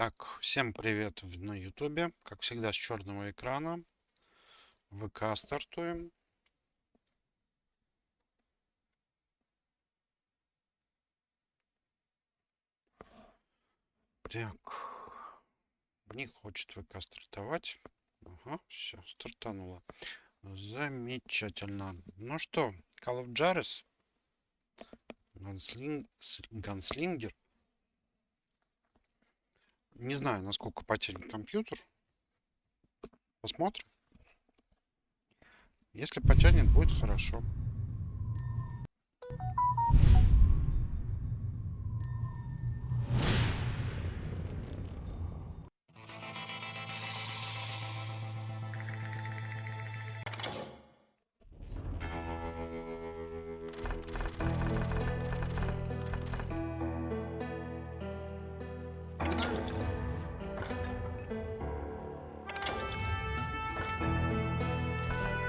Так, всем привет на ютубе. Как всегда, с черного экрана. ВК стартуем. Так, не хочет ВК стартовать. Ага, все, стартануло. Замечательно. Ну что, Call of Juarez. Ганслингер. Не знаю, насколько потянет компьютер. Посмотрим. Если потянет, будет хорошо.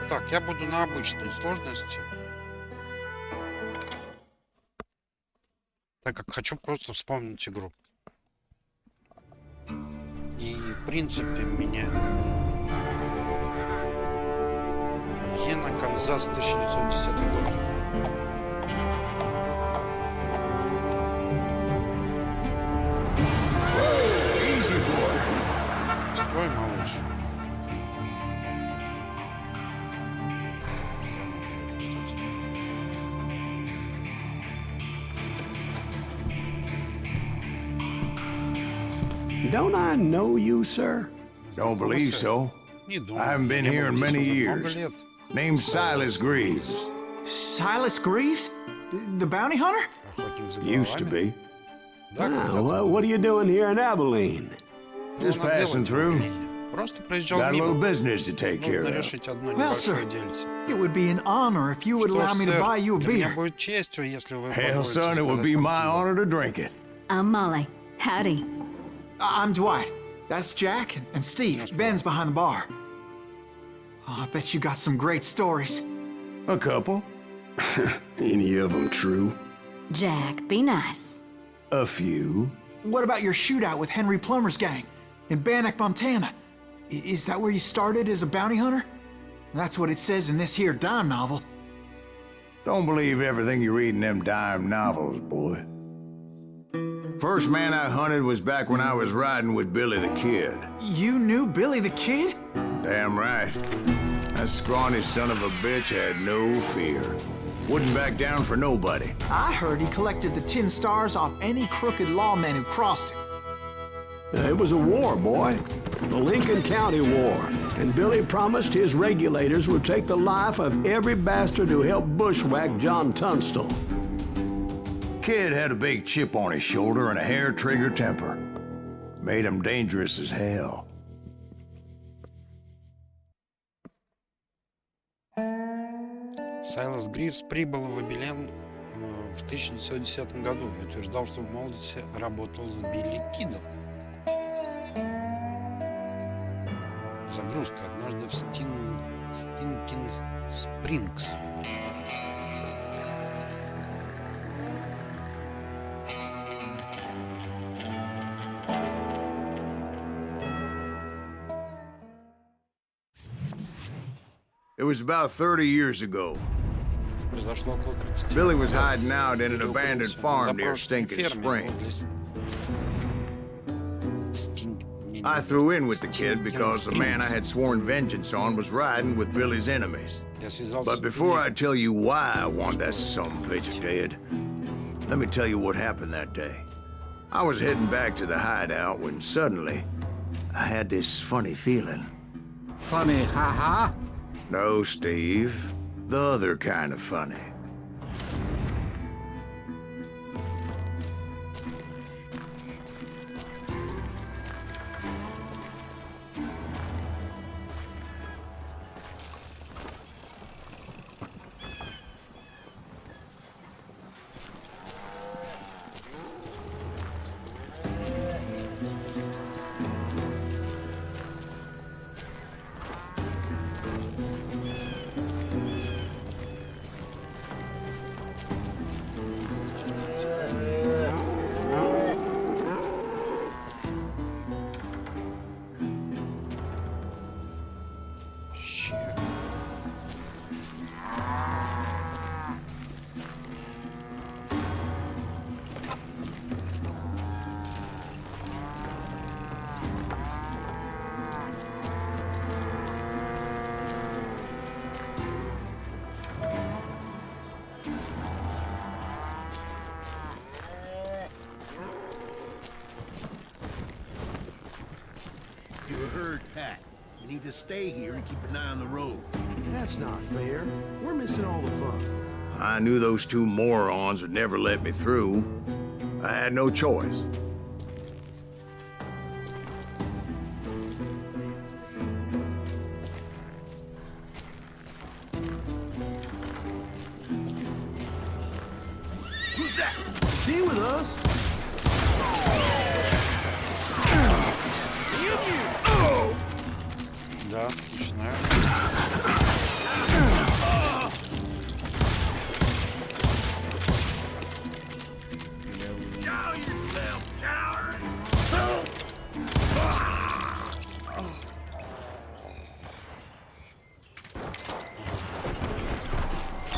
Так, я буду на обычной сложности. Так как хочу просто вспомнить игру. И в принципе меня Пьена, Канзас, 1910 год. Стой, малыш. Don't I know you, sir? Don't believe so. I haven't been here in many years. Name's Silas Greaves. Silas Greaves? The bounty hunter? Used to be. Well, what are you doing here in Abilene? Just passing through. Got a little business to take care of. Well, sir, it would be an honor if you would allow me to buy you a beer. Hell, son, it would be my honor to drink it. I'm Molly. Howdy. I'm Dwight. That's Jack and Steve. Ben's behind the bar. Oh, I bet you got some great stories. A couple. Any of them true? Jack, be nice. A few. What about your shootout with Henry Plummer's gang in Bannock, Montana? Is that where you started as a bounty hunter? That's what it says in this here dime novel. Don't believe everything you read in them dime novels, boy. First man I hunted was back when I was riding with Billy the Kid. You knew Billy the Kid? Damn right. That scrawny son of a bitch had no fear. Wouldn't back down for nobody. I heard he collected the 10 stars off any crooked lawman who crossed it. It was a war, boy. The Lincoln County War. And Billy promised his regulators would take the life of every bastard who helped bushwhack John Tunstall. Kid had a big chip on his shoulder and a hair-trigger temper. Made him dangerous as hell. Сайлас Гривс прибыл в Абилен в 1910 году и утверждал, что в молодости работал с Билли Кидом. Загрузка однажды в Стинкин Спрингс. It was about 30 years ago. Произошло около 30 Billy was hiding out in an abandoned farm near Stinking Springs. I threw in with the kid because the man I had sworn vengeance on was riding with Billy's enemies. But before I tell you why I want that sumbitch dead, let me tell you what happened that day. I was heading back to the hideout when suddenly I had this funny feeling. Funny, ha-ha? No, Steve. The other kind of funny. You heard Pat. We need to stay here and keep an eye on the road. That's not fair. We're missing all the fun. I knew those two morons would never let me through. I had no choice. Who's that? Is he with us? Да, начинаю. Show yourself, coward!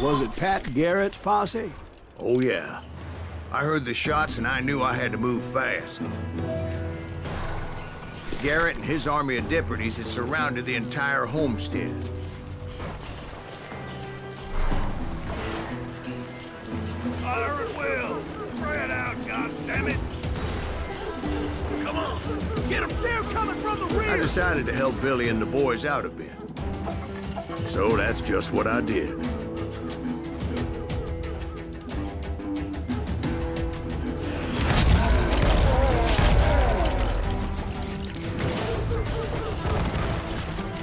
Was it Pat Garrett's posse? Oh, yeah. I heard the shots and I knew I had to move fast. Garrett and his army of deputies had surrounded the entire homestead. Fire at will! Spread out, goddammit! Come on! Get them! They're coming from the rear! I decided to help Billy and the boys out a bit. So that's just what I did.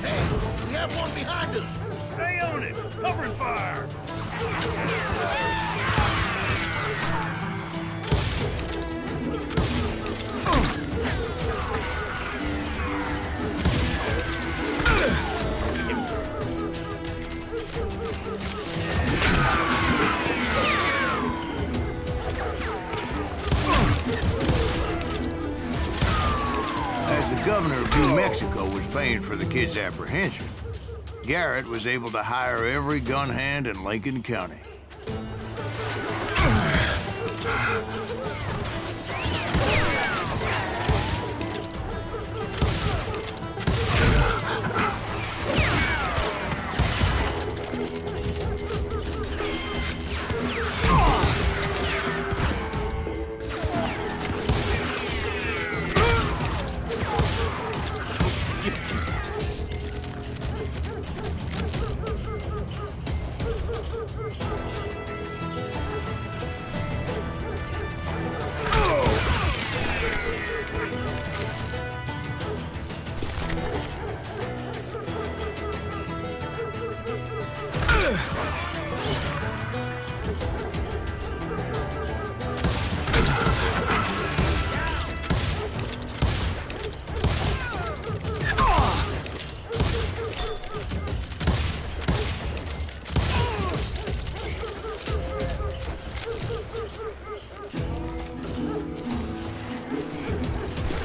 Hey, we have one behind us! Stay on it! Covering fire! As the governor of New Mexico was paying for the kids' apprehension, Garrett was able to hire every gun hand in Lincoln County.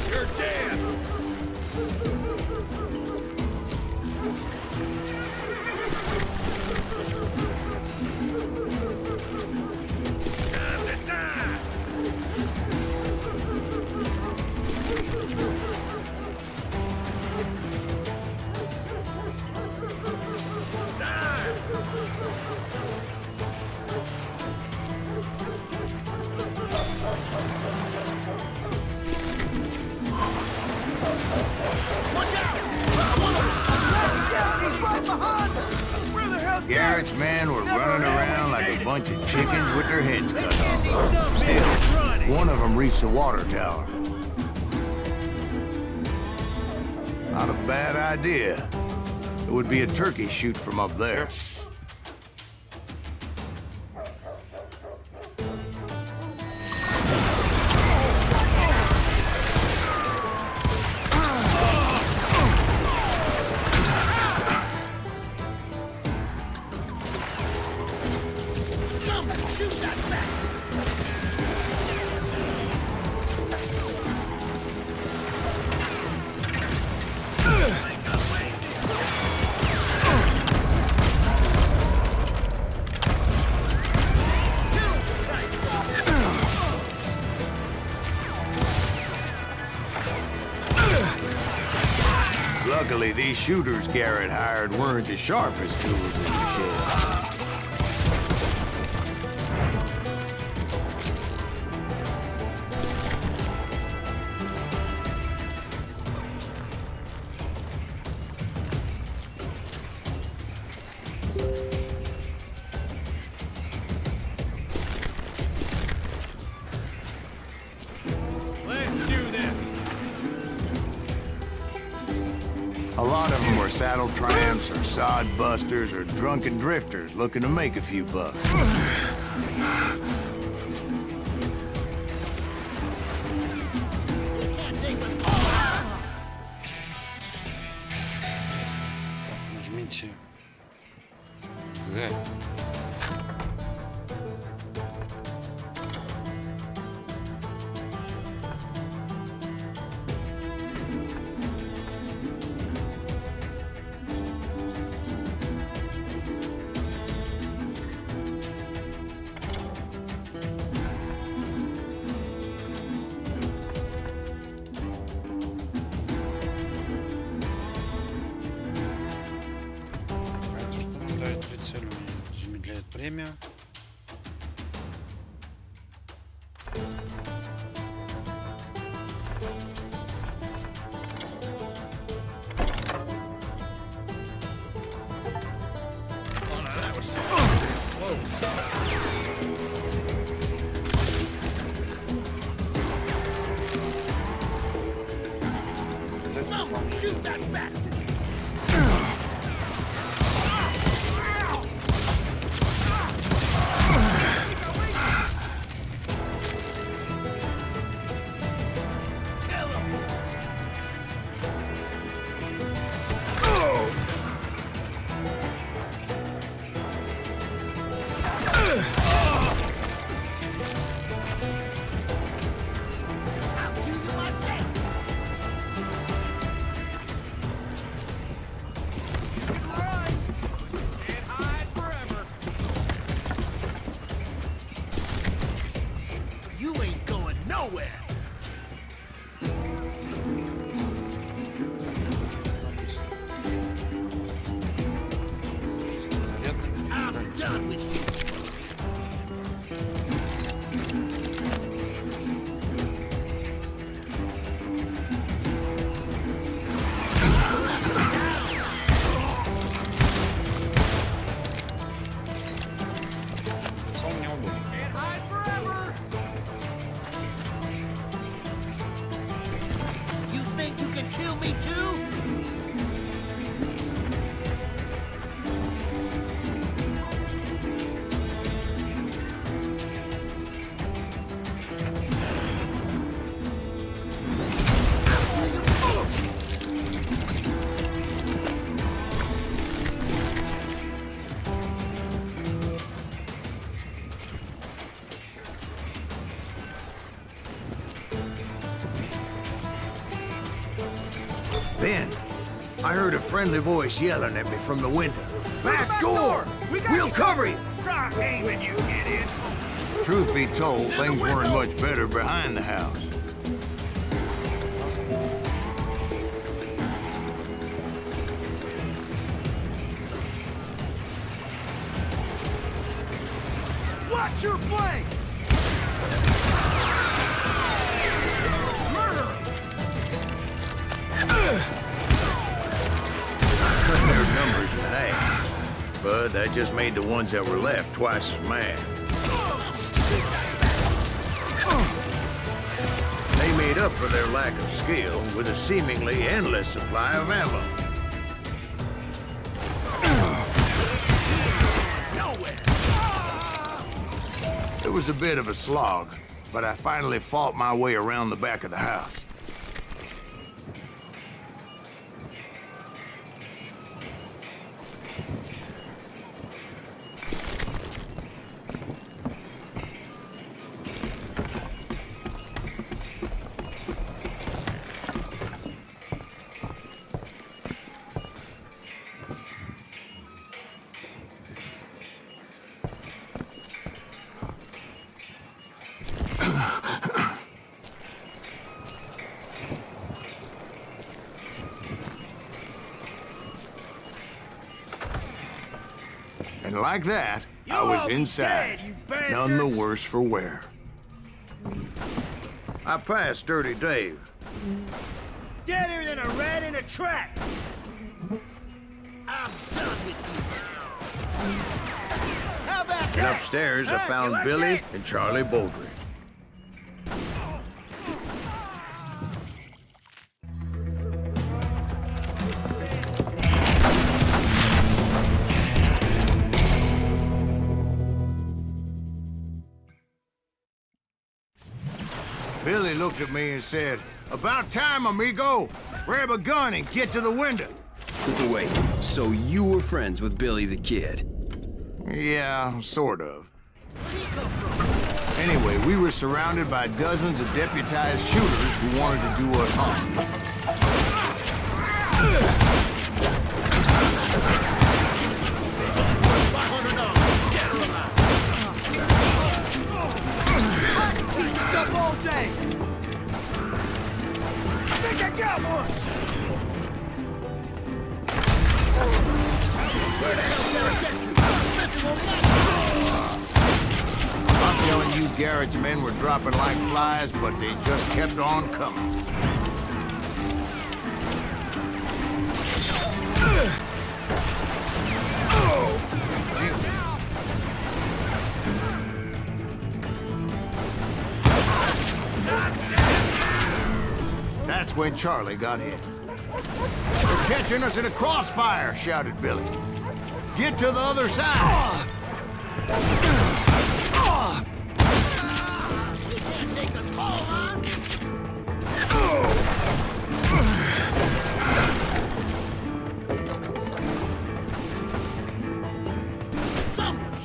You're dead! Time to die! Garrett's men were running around like a bunch of chickens with their heads cut off. Still, one of them reached the water tower. Not a bad idea. It would be a turkey shoot from up there. Shoot that bastard! Make up, Luckily, these shooters Garrett hired weren't as sharp as tools in the shed. A lot of them were saddle tramps or sod busters or drunken drifters looking to make a few bucks. Нажмите Г. Это что нам дает прицеливание, замедляет время. Shoot that bastard! You ain't going nowhere! I'm done with you! Сам неудобно. Can't hide forever! You think you can kill me too? Then, I heard a friendly voice yelling at me from the window. Back door! We'll cover you! Try aiming, you idiot! Truth be told, things weren't much better behind the house. Watch your flank! Cutting their numbers in half. But that just made the ones that were left twice as mad. They made up for their lack of skill with a seemingly endless supply of ammo. It was a bit of a slog, but I finally fought my way around the back of the house. And like that, I was inside, none the worse for wear. I passed Dirty Dave. Deader than a rat in a trap! I'm done with you. How about And that? upstairs, I found like Billy that? and Charlie Baldry. Billy looked at me and said, "About time, amigo. Grab a gun and get to the window." Wait, so you were friends with Billy the Kid? Yeah, sort of. Anyway, we were surrounded by dozens of deputized shooters who wanted to do us harm. What's up all day? I think I got one! Where the hell did I get to? I'm telling you, Garrett's men were dropping like flies, but they just kept on coming. That's when Charlie got hit. "They're catching us in a crossfire," shouted Billy. "Get to the other side!"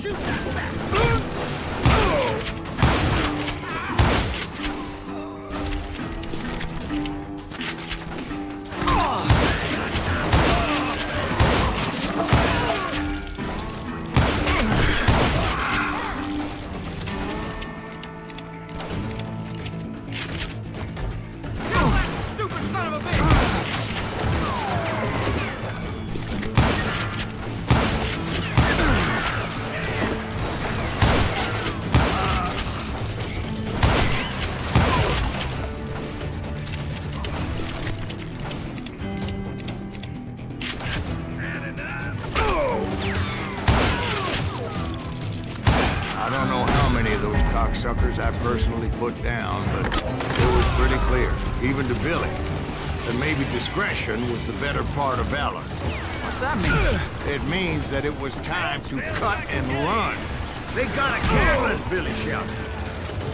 Shoot that bastard! I don't know how many of those cocksuckers I personally put down, but it was pretty clear, even to Billy, that maybe discretion was the better part of valor. What's that mean? It means that it was time to cut and run. "They got a cannon!" Billy shouted.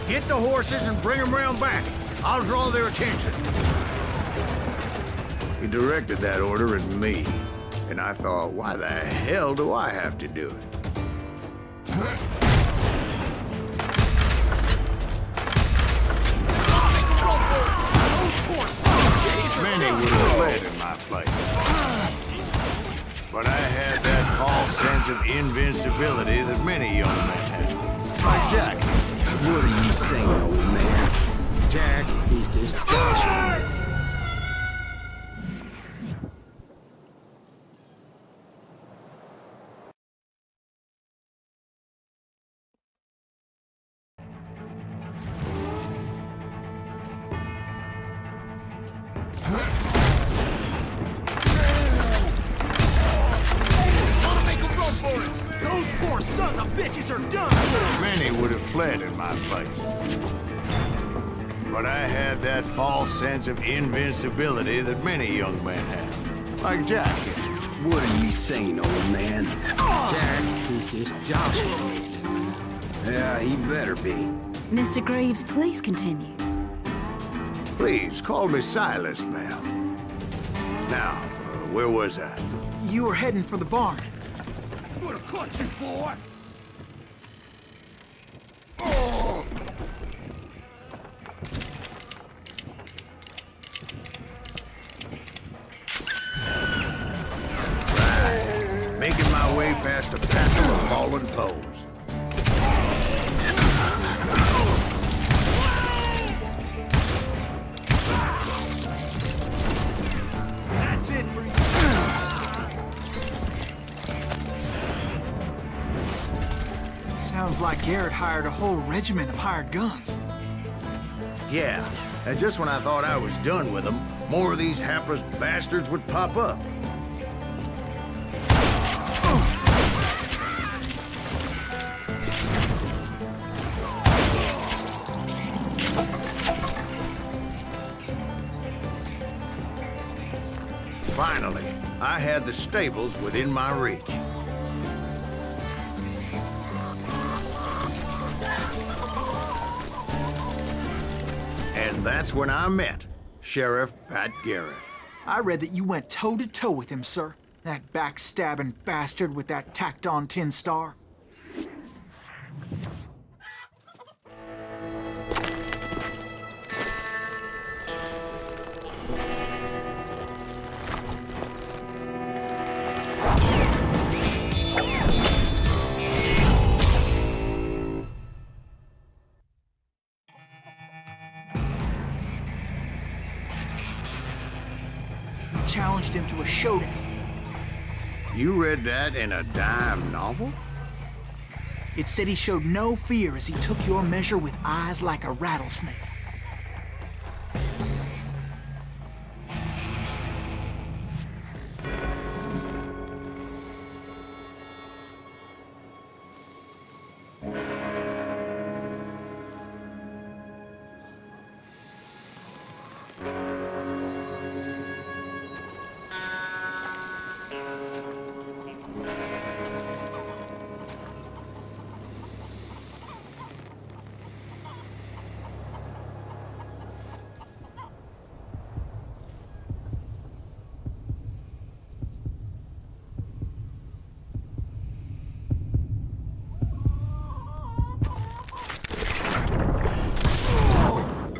"Get the horses and bring them round back. I'll draw their attention." He directed that order at me, and I thought, why the hell do I have to do it? Many would have fled in my place. But I had that false sense of invincibility that many young men have. Like Jack. What are you saying, old man? Jack, He's just joshing. Those poor sons of bitches are done for! many would have fled in my place. But I had that false sense of invincibility that many young men have. Like Jack here. What are you saying, old man? Jack, he's just joshing. Yeah, he better be. Mr. Greaves, please continue. Please, call me Silas, ma'am. Now, where was I? You were heading for the barn. I'm gonna cut you, boy! Making my way past a passel of fallen foes. That's it for you! Sounds like Garrett hired a whole regiment of hired guns. Yeah, and just when I thought I was done with them, more of these hapless bastards would pop up. Finally, I had the stables within my reach. And that's when I met Sheriff Pat Garrett. I read that you went toe-to-toe with him, sir. That backstabbing bastard with that tacked-on tin star. Challenged him to a showdown. You read that in a dime novel? It said he showed no fear as he took your measure with eyes like a rattlesnake.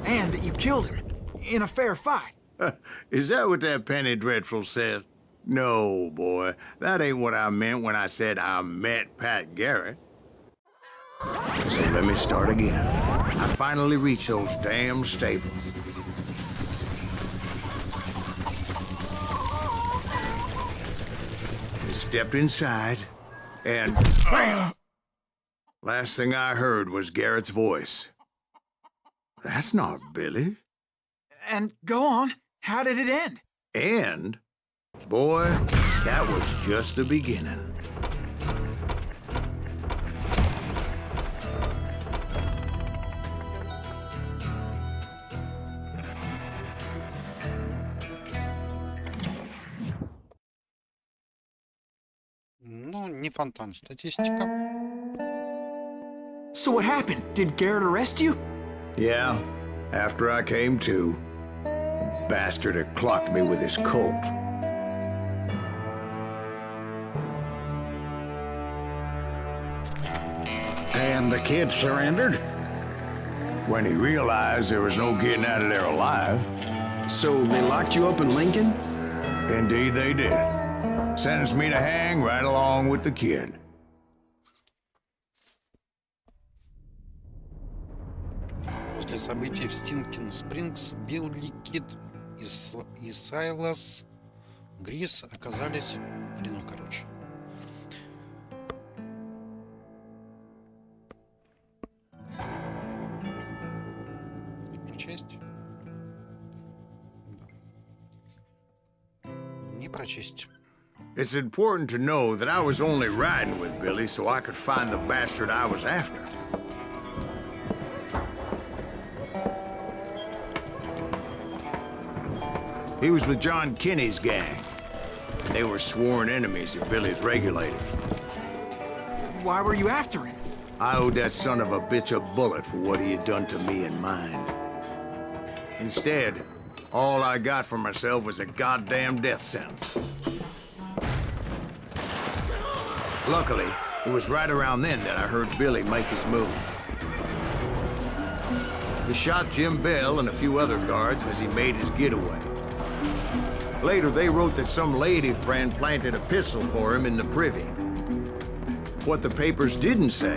And that you killed him in a fair fight. Is that what that Penny Dreadful said? No, boy. That ain't what I meant when I said I met Pat Garrett. So let me start again. I finally reached those damn stables. I stepped inside, and BAM! Last thing I heard was Garrett's voice. That's not Billy. And go on. How did it end? And, boy, that was just the beginning. Ну, не фонтан, статистика. So what happened? Did Garrett arrest you? Yeah, after I came to, the bastard had clocked me with his Colt. And the kid surrendered? When he realized there was no getting out of there alive. So they locked you up in Lincoln? Indeed they did. Sentenced me to hang right along with the kid. После событий в Стинкин-Спрингс Билли Кид и Сайлас Грис оказались в плену, короче. Не прочесть? Да. Не прочесть. It's important to know that I was only riding with Billy so I could find the bastard I was after. He was with John Kinney's gang. They were sworn enemies of Billy's regulators. Why were you after him? I owed that son of a bitch a bullet for what he had done to me and mine. Instead, all I got for myself was a goddamn death sentence. Luckily, it was right around then that I heard Billy make his move. He shot Jim Bell and a few other guards as he made his getaway. Later, they wrote that some lady friend planted a pistol for him in the privy. What the papers didn't say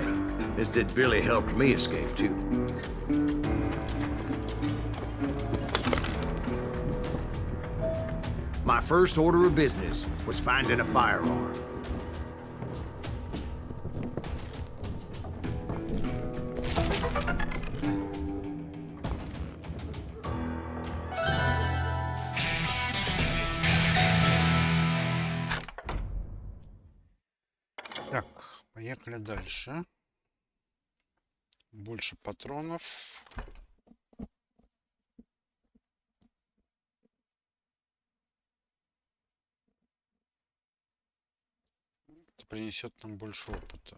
is that Billy helped me escape, too. My first order of business was finding a firearm. Поехали дальше. Больше патронов. Это принесет нам больше опыта.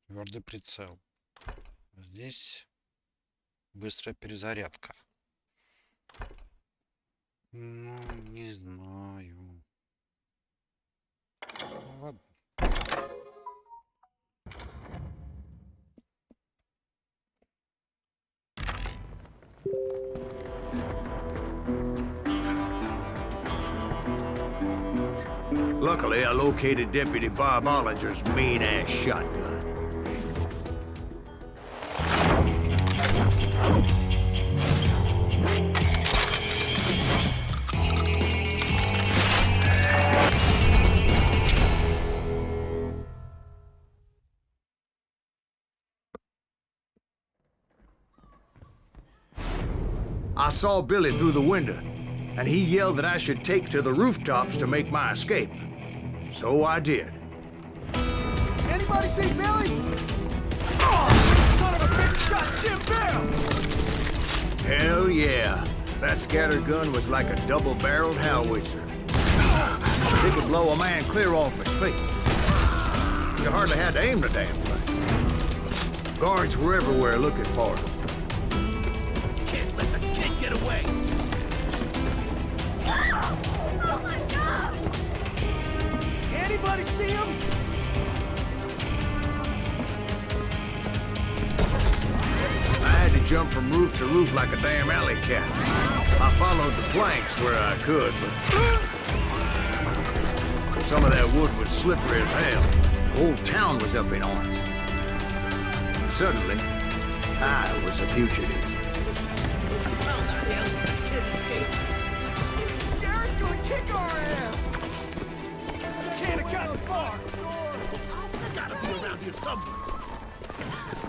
Твердый прицел. Здесь быстрая перезарядка. Ну, не знаю. Ну, ладно. Luckily, I located Deputy Bob Ollinger's mean-ass shotgun. I saw Billy through the window, and he yelled that I should take to the rooftops to make my escape. So I did. Anybody see Billy? Oh, son of a bitch shot Jim Bell! Hell yeah. That scatter gun was like a double-barreled howitzer. It could blow a man clear off his feet. You hardly had to aim the damn thing. Guards were everywhere looking for him. Can't let the kid get away! Oh my God! Anybody see him? I had to jump from roof to roof like a damn alley cat. I followed the planks where I could, but some of that wood was slippery as hell. The whole town was up in arms. Suddenly, I was a fugitive. How the hell did the kid escape? Garrett's gonna kick our ass! Can't have gotten far! Gotta be around here somewhere.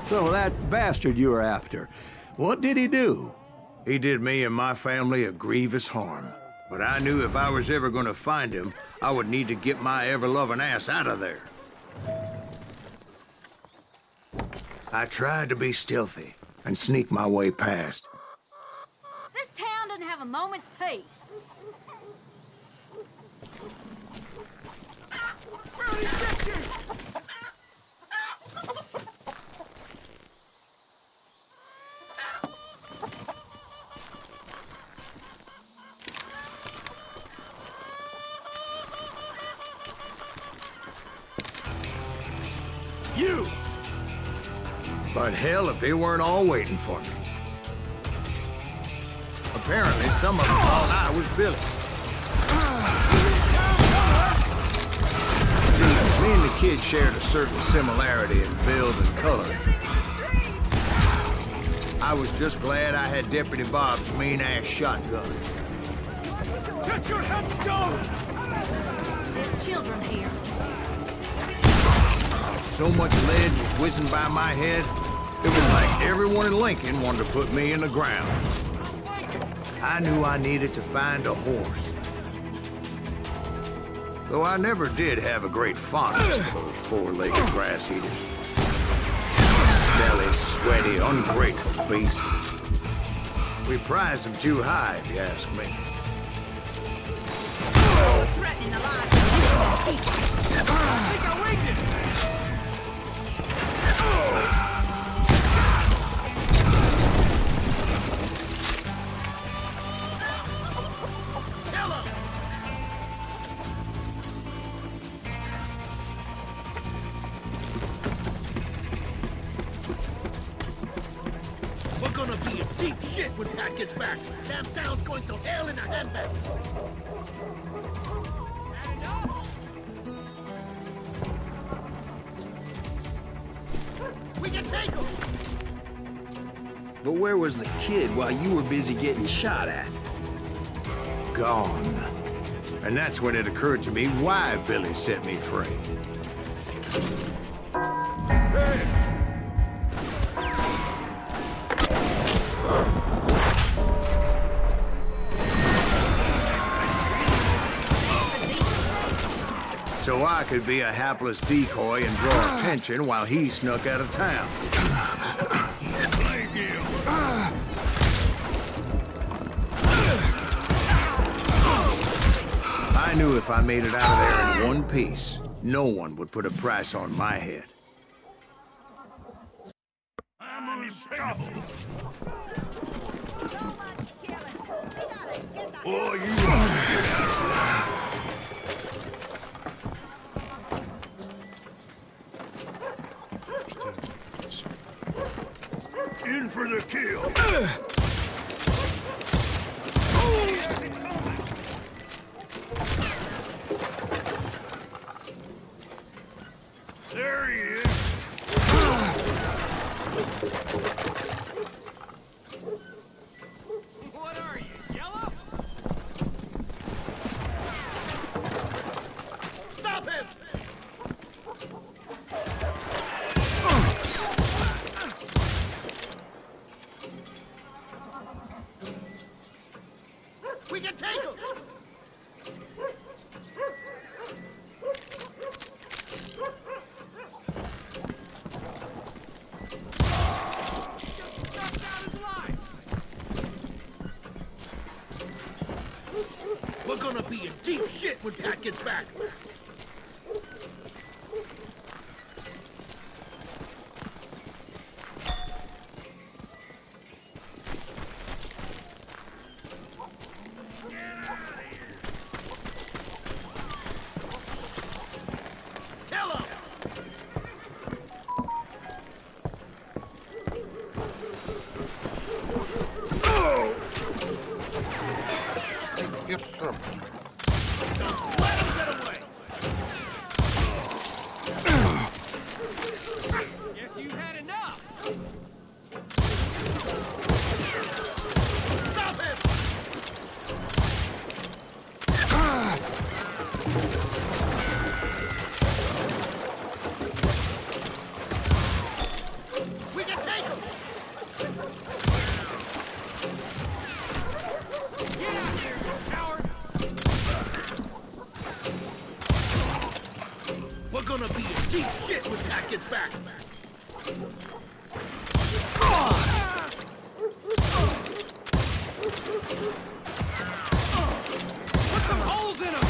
So that bastard you were after, what did he do? He did me and my family a grievous harm. But I knew if I was ever gonna find him, I would need to get my ever-loving ass out of there. I tried to be stealthy and sneak my way past. This town doesn't have a moment's peace. Where'd he get you? You! But hell, if they weren't all waiting for me. Apparently, some of them thought I was Billy. See, me and the kid shared a certain similarity in build and color. I was just glad I had Deputy Bob's mean-ass shotgun. Get your headstone! There's children here. So much lead was whizzing by my head, it was like everyone in Lincoln wanted to put me in the ground. I knew I needed to find a horse. Though I never did have a great fondness for those four-legged grass eaters. Smelly, sweaty, ungrateful beasts. We prize them too high, if you ask me. Threatening the lives of people. I think I winged it! We're gonna be in deep shit when Pat gets back. Damn town's going to hell in a handbasket. We can take him. But where was the kid while you were busy getting shot at? Gone. And that's when it occurred to me why Billy set me free. Hey! So I could be a hapless decoy and draw attention while he snuck out of town. I knew if I made it out of there in one piece, no one would put a price on my head. I'm in trouble. Oh, you want to get out of there? In for the kill. There he is. What are you, yellow? Stop him! We can take him! We're gonna be in deep shit when Pat gets back. Kill him! Let him get away! Guess you had enough! Stop him! We can take him! Get out here, you coward! We're gonna be in deep shit when Pat gets back. Put some holes in him!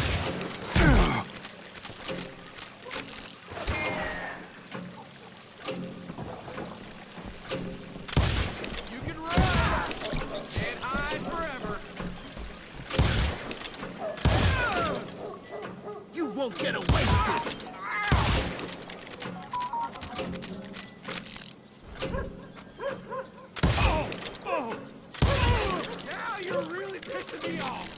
You can run and hide forever. You won't get away with this! Oh! Now you're really pissing me off!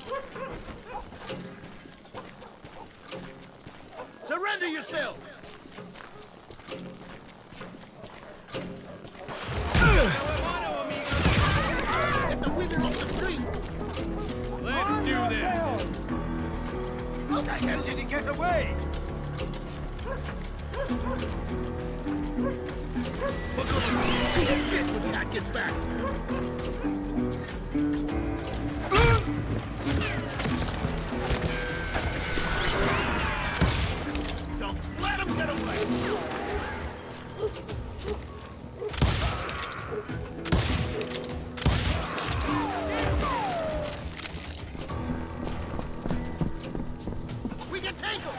Surrender yourself! Get the women off the street! Let's do this! How the hell did he get away? We're gonna do shit when Pat gets back! Don't let him get away! We can take him!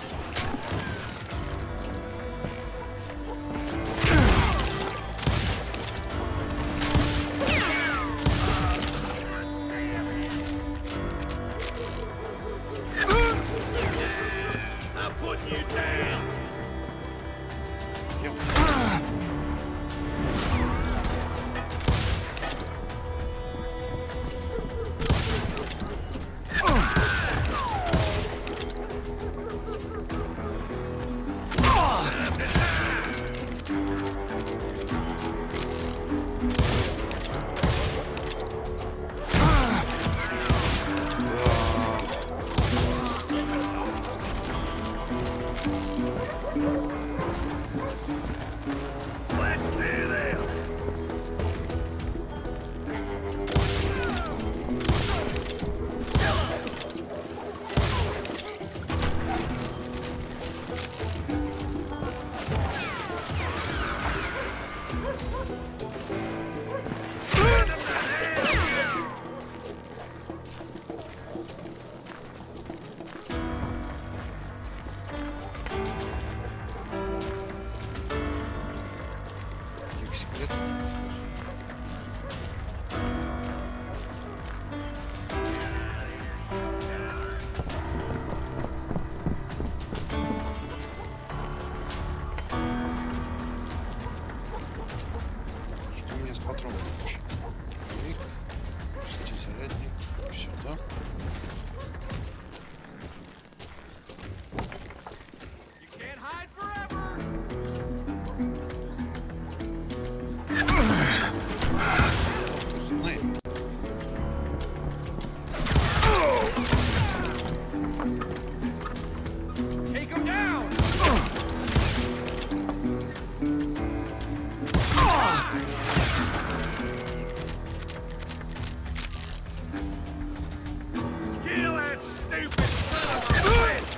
Так. Can't hide forever! Пацаны. Take him down! Kill that stupid son of a bitch!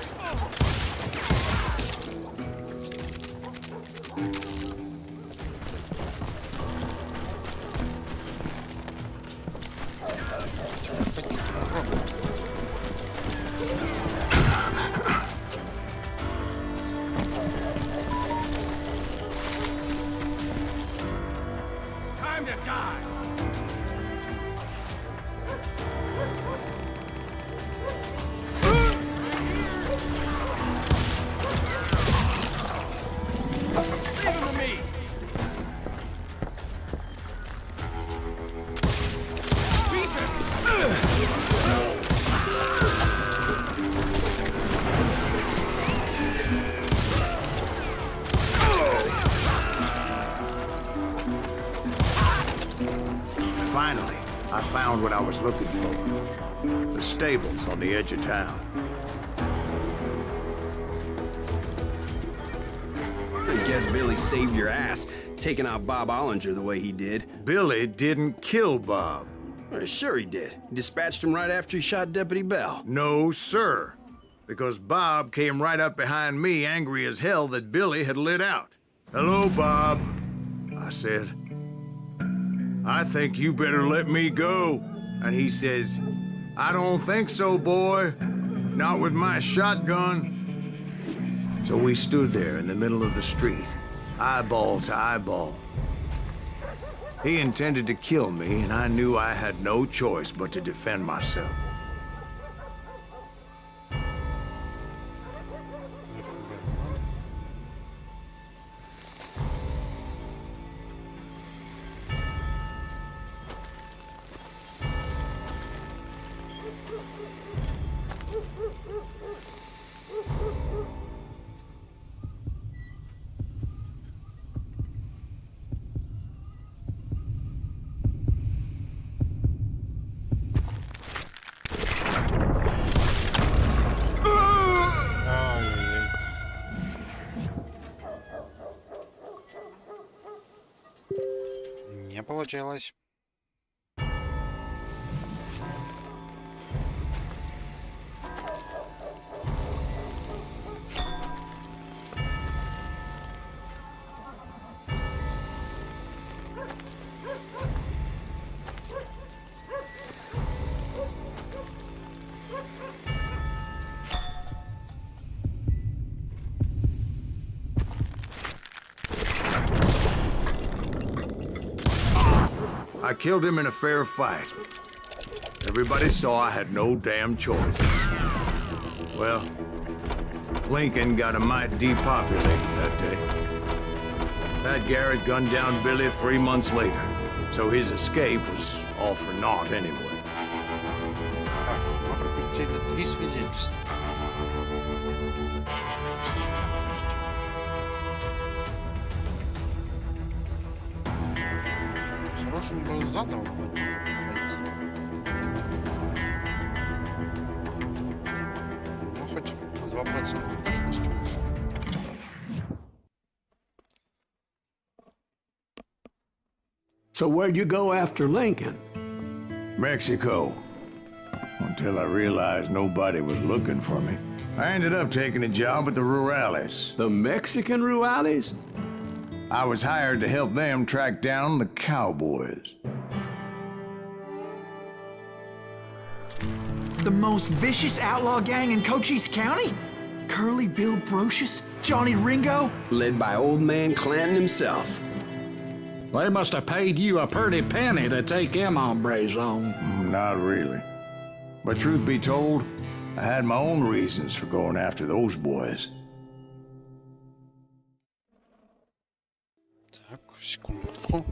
Time to die! Leave him to me! Beat him! Finally, I found what I was looking for. The stables on the edge of town. I guess Billy saved your ass, taking out Bob Ollinger the way he did. Billy didn't kill Bob. Well, sure he did. He dispatched him right after he shot Deputy Bell. No, sir. Because Bob came right up behind me, angry as hell that Billy had lit out. "Hello, Bob," I said. "I think you better let me go." And he says, "I don't think so, boy. Not with my shotgun." So we stood there in the middle of the street, eyeball to eyeball. He intended to kill me, and I knew I had no choice but to defend myself. Не получилось. I killed him in a fair fight. Everybody saw I had no damn choice. Well, Lincoln got a mite depopulated that day. Pat Garrett gunned down Billy 3 months later, so his escape was all for naught anyway. Так, мы пропустили 3 свидетельства. Хорошим было заново пойти. Ну, хоть 2% точности уж. So where'd you go after Lincoln? Mexico. Until I realized nobody was looking for me. I ended up taking a job at the Rurales. The Mexican Ruales? I was hired to help them track down the cowboys. The most vicious outlaw gang in Cochise County? Curly Bill Brocious? Johnny Ringo? Led by old man Clanton himself. They must have paid you a pretty penny to take them hombres on. Not really. But truth be told, I had my own reasons for going after those boys. Так, секундочку.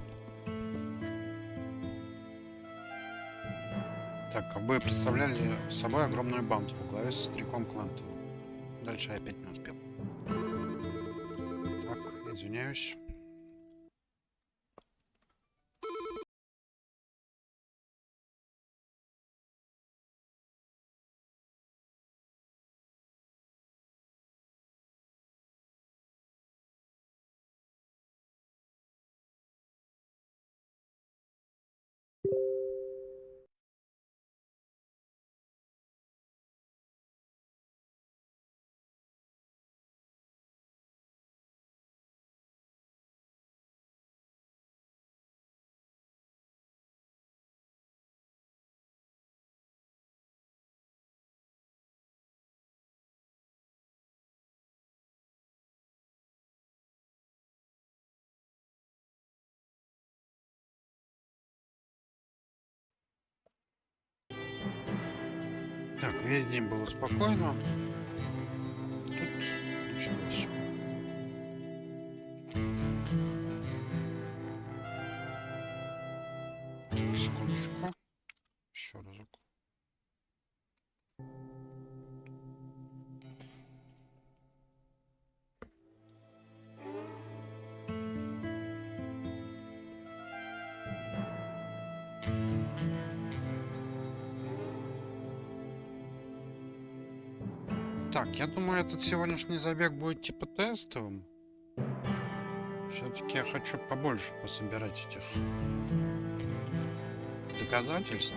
Так, ковбои представляли собой огромную банду во главе со стариком Клентоном. Дальше я опять не успел. Так, извиняюсь. Так, весь день было спокойно. Тут началось. Так, секундочку. Еще разок. Так, я думаю, этот сегодняшний забег будет типа тестовым. Все-таки я хочу побольше пособирать этих доказательств.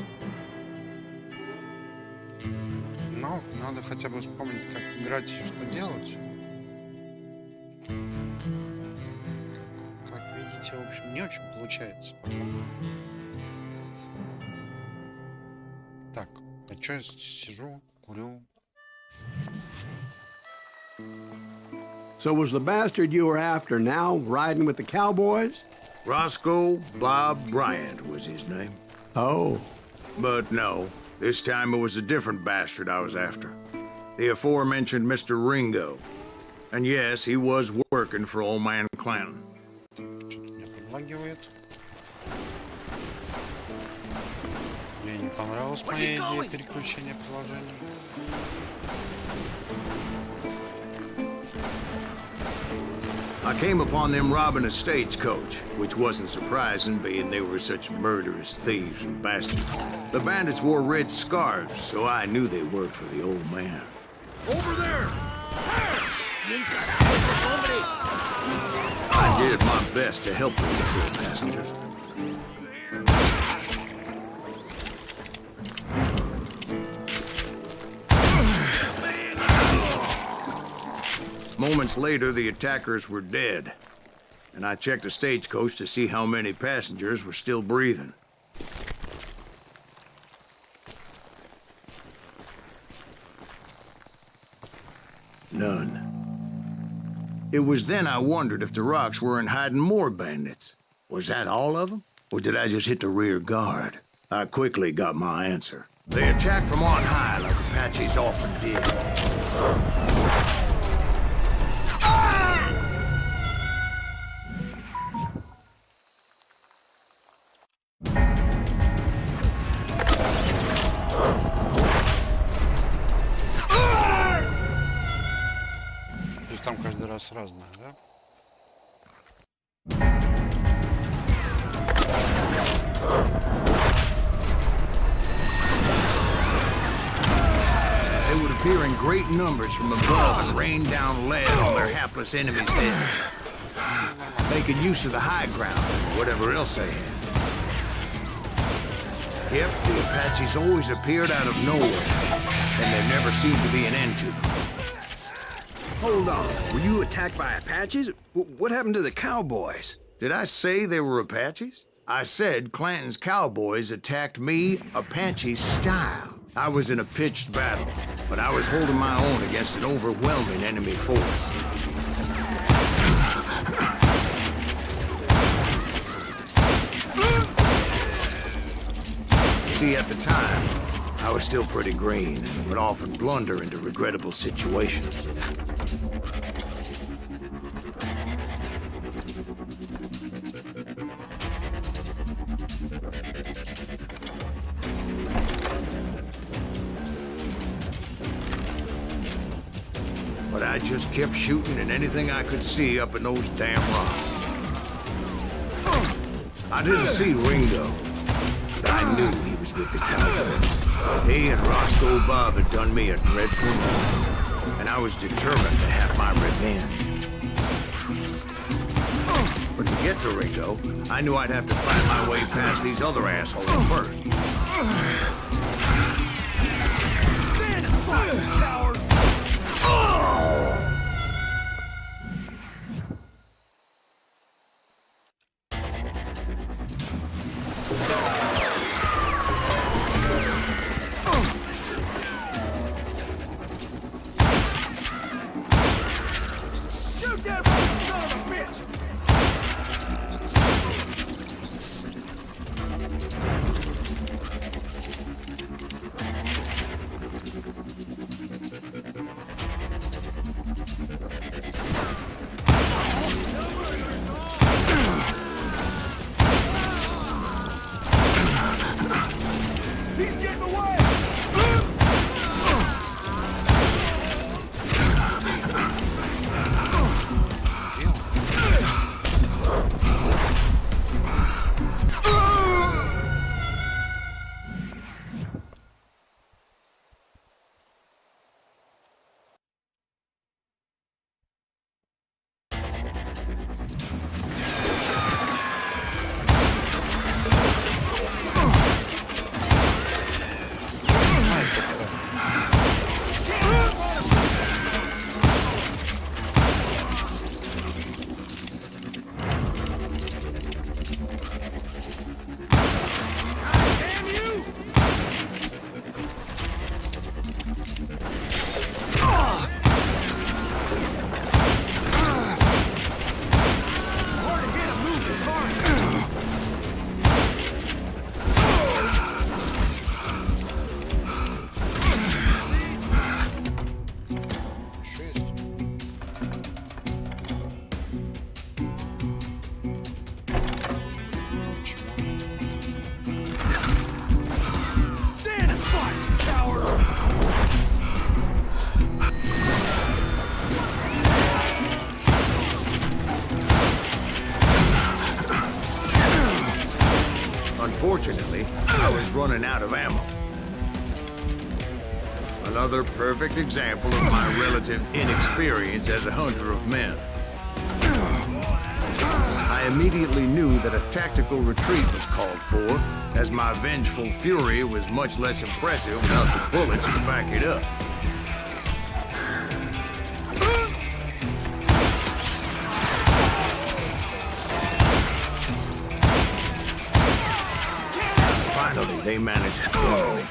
Но надо хотя бы вспомнить, как играть и что делать. Как видите, в общем, не очень получается пока. Так, а что я сижу, курю? So was the bastard you were after now riding with the cowboys? Roscoe Bob Bryant was his name. Oh. But no, this time it was a different bastard I was after. The aforementioned Mr. Ringo. And yes, he was working for old man Clanton. Что-то меня подлагивает. Мне не понравилась моя идея переключения приложения. I came upon them robbing a stagecoach, which wasn't surprising, being they were such murderous thieves and bastards. The bandits wore red scarves, so I knew they worked for the old man. Over there! I did my best to help those poor passengers. Moments later, the attackers were dead, and I checked the stagecoach to see how many passengers were still breathing. None. It was then I wondered if the rocks weren't hiding more bandits. Was that all of them? Or did I just hit the rear guard? I quickly got my answer. They attacked from on high like Apaches often did. То есть там каждый раз разное, да? They would appear in great numbers from above and rain down lead on their hapless enemies' heads, making use of the high ground and whatever else they had. Yep, the Apaches always appeared out of nowhere, and there never seemed to be an end to them. Hold on. Were you attacked by Apaches? What happened to the cowboys? Did I say they were Apaches? I said Clanton's cowboys attacked me Apache style. I was in a pitched battle, but I was holding my own against an overwhelming enemy force. See, at the time, I was still pretty green and would often blunder into regrettable situations. just kept shooting at anything I could see up in those damn rocks. I didn't see Ringo, but I knew he was with the cowboys. He and Roscoe Bob had done me a dreadful wrong, and I was determined to have my revenge. But to get to Ringo, I knew I'd have to find my way past these other assholes first. Stand up, coward! Shoot that fucking son of a bitch! He's getting away! Unfortunately, I was running out of ammo. Another perfect example of my relative inexperience as a hunter of men. I immediately knew that a tactical retreat was called for, as my vengeful fury was much less impressive without the bullets to back it up. Finally, they managed to kill me.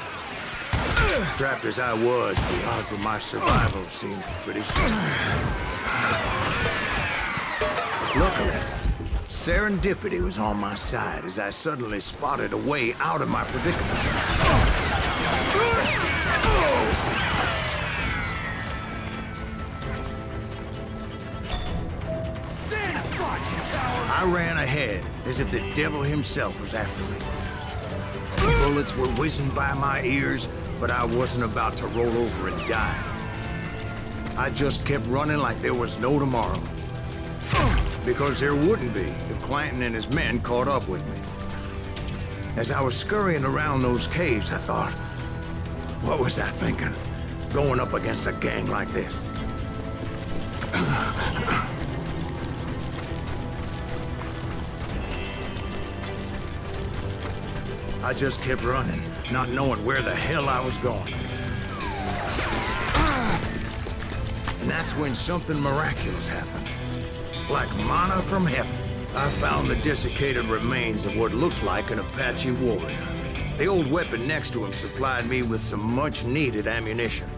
Trapped as I was, the odds of my survival seemed pretty slim. Luckily, serendipity was on my side as I suddenly spotted a way out of my predicament. Stand and fight, you coward! I ran ahead as if the devil himself was after me. Bullets were whizzing by my ears, but I wasn't about to roll over and die. I just kept running like there was no tomorrow. Because there wouldn't be if Clanton and his men caught up with me. As I was scurrying around those caves, I thought, what was I thinking? Going up against a gang like this? I just kept running, not knowing where the hell I was going. And that's when something miraculous happened. Like manna from heaven, I found the desiccated remains of what looked like an Apache warrior. The old weapon next to him supplied me with some much-needed ammunition.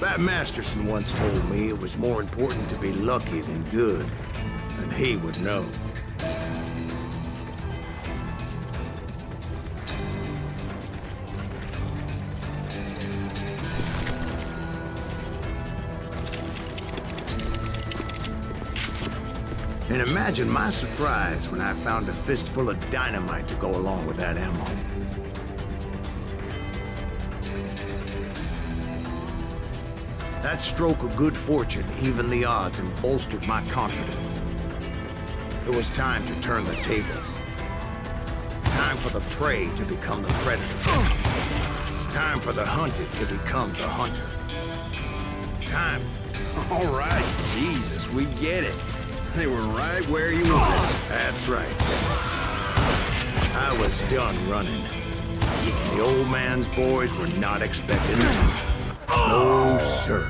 Bat Masterson once told me it was more important to be lucky than good, and he would know. And imagine my surprise when I found a fistful of dynamite to go along with that ammo. That stroke of good fortune evened the odds and bolstered my confidence. It was time to turn the tables. Time for the prey to become the predator. Time for the hunted to become the hunter. Time. All right, Jesus, we get it. They were right where you wanted. That's right, Ted. I was done running. The old man's boys were not expecting me. No, sir.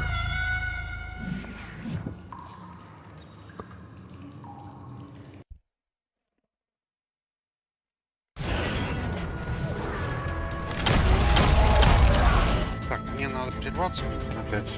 Так, мне надо прерваться опять.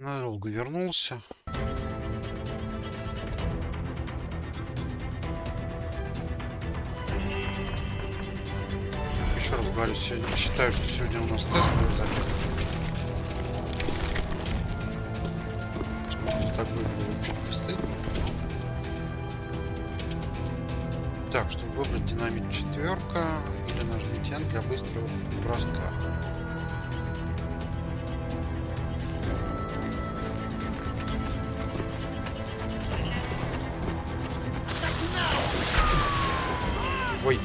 Надолго вернулся. Еще раз говорю, считаю, что сегодня у нас тестовый запись. Смотрите, так выглядело вообще не стыдно. Так, чтобы выбрать динамит 4 или нажмите N для быстрого броска. Ой.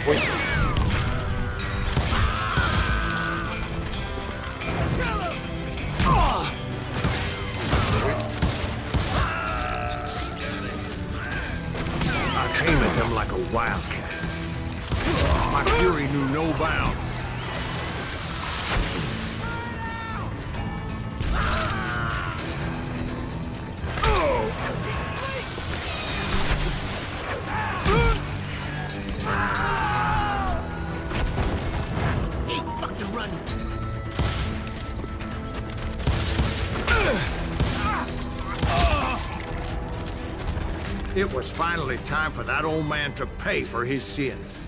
Ой. I came at them like a wildcat. My fury knew no bounds. It was finally time for that old man to pay for his sins.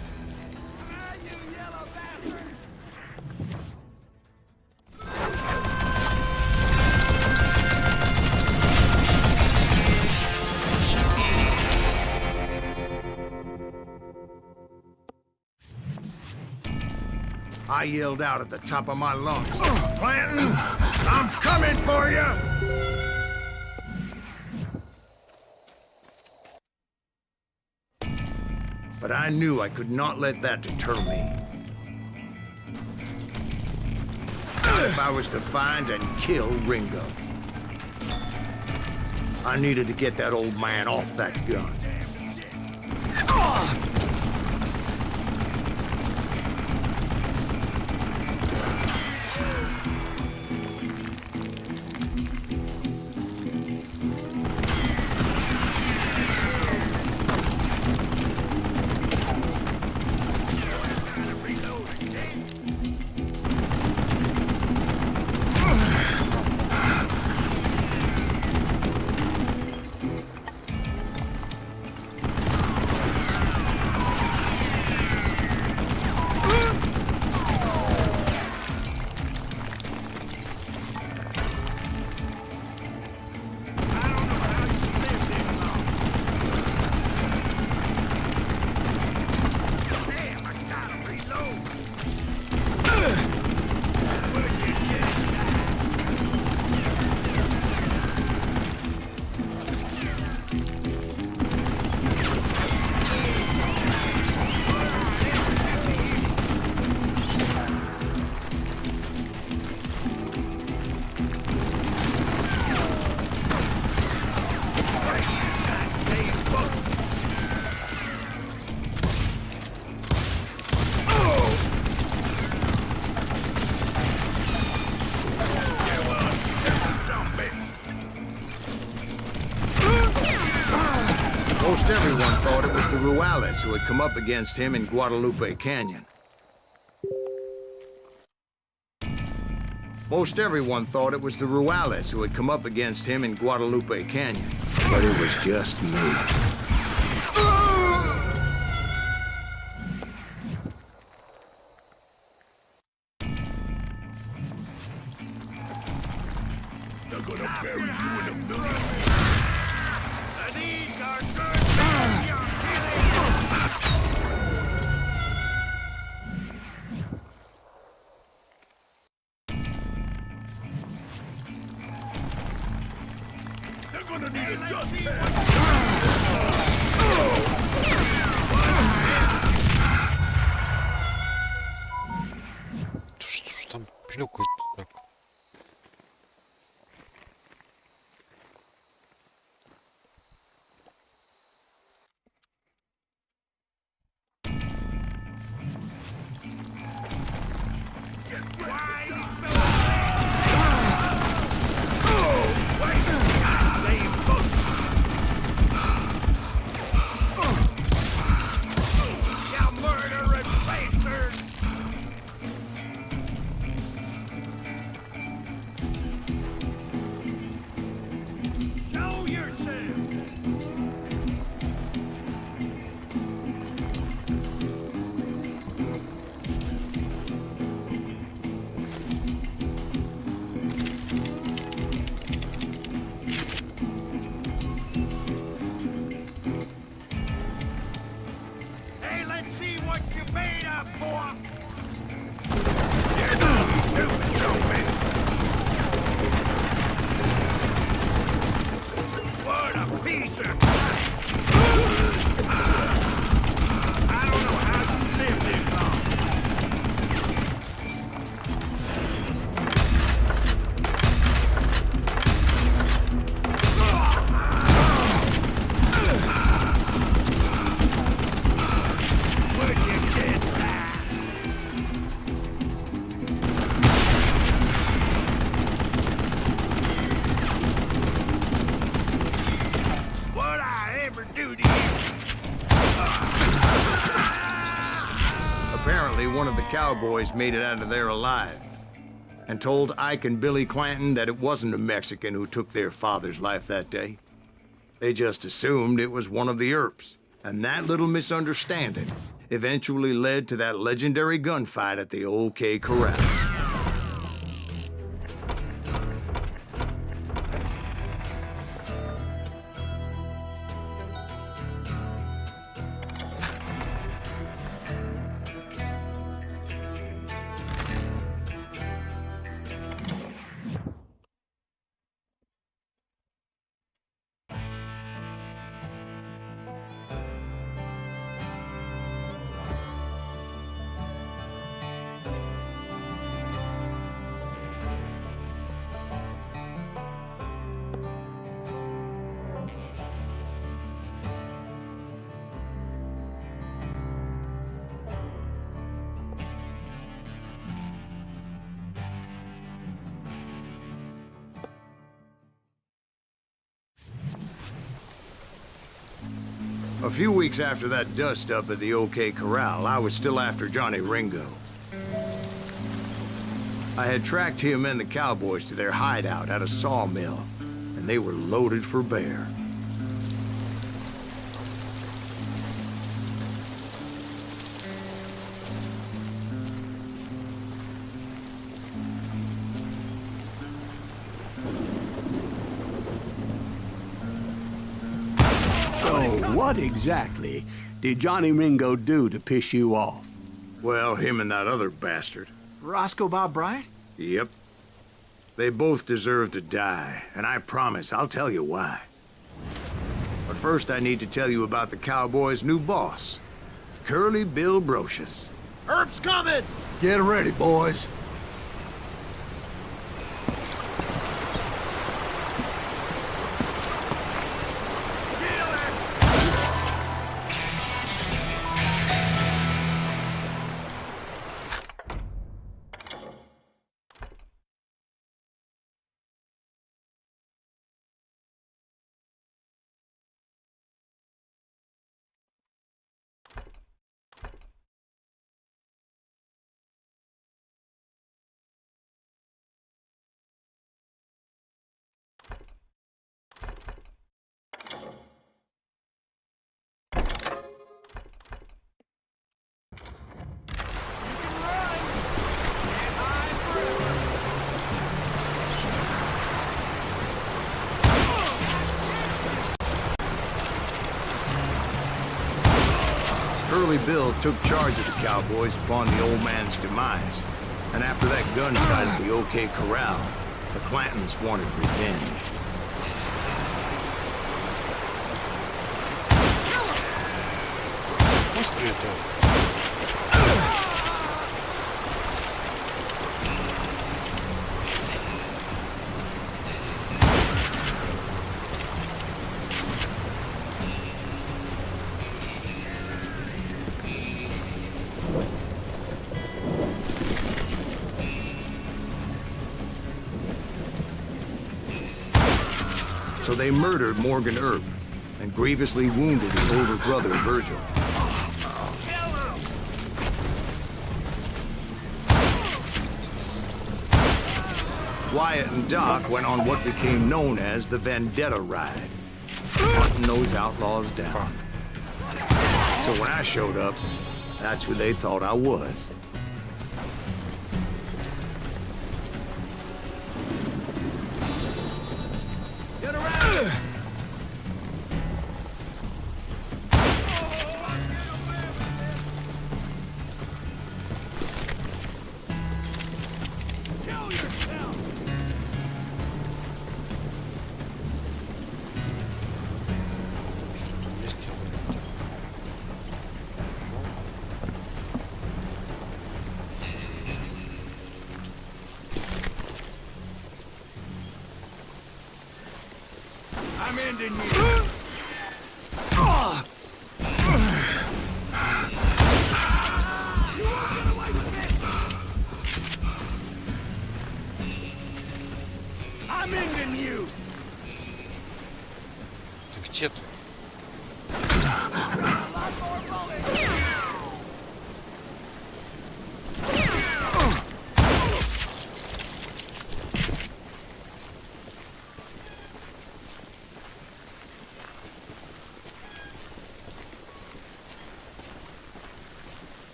I yelled out at the top of my lungs, "Clanton, I'm coming for you!" But I knew I could not let that deter me. Not if I was to find and kill Ringo. I needed to get that old man off that gun. Most everyone thought it was the Juares who had come up against him in Guadalupe Canyon. Most everyone thought it was the Juares who had come up against him in Guadalupe Canyon. But it was just me. They're gonna bury you in a million. These are good They're gonna need adjustment. Что ж там плюкает так? cowboys made it out of there alive, and told Ike and Billy Clanton that it wasn't a Mexican who took their father's life that day. They just assumed it was one of the Earps, and that little misunderstanding eventually led to that legendary gunfight at the OK Corral. A few weeks after that dust-up at the OK Corral, I was still after Johnny Ringo. I had tracked him and the cowboys to their hideout at a sawmill, and they were loaded for bear. What exactly did Johnny Ringo do to piss you off? Well, him and that other bastard. Roscoe Bob Bryant? Yep. They both deserve to die, and I promise I'll tell you why. But first I need to tell you about the cowboys' new boss, Curly Bill Brocious. Earp's coming! Get ready, boys. Curly Bill took charge of the cowboys upon the old man's demise, and after that gunfight at the OK Corral, the Clantons wanted revenge. So they murdered Morgan Earp and grievously wounded his older brother, Virgil. Wyatt and Doc went on what became known as the Vendetta Ride, hunting those outlaws down. So when I showed up, that's who they thought I was. I'm ending you. I'm ending you. Ты где ты?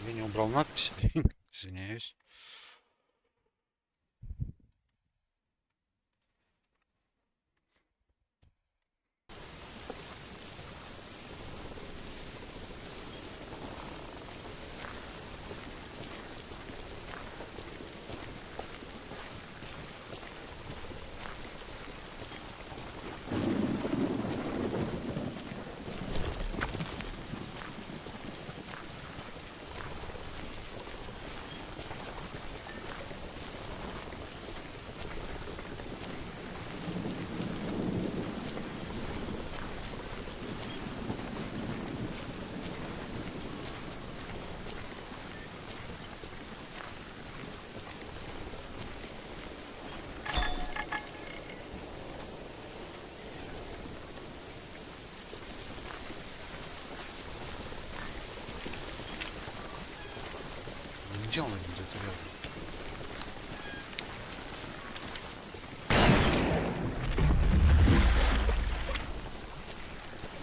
Я не убрал надпись. Извиняюсь. Где он где-то рядом?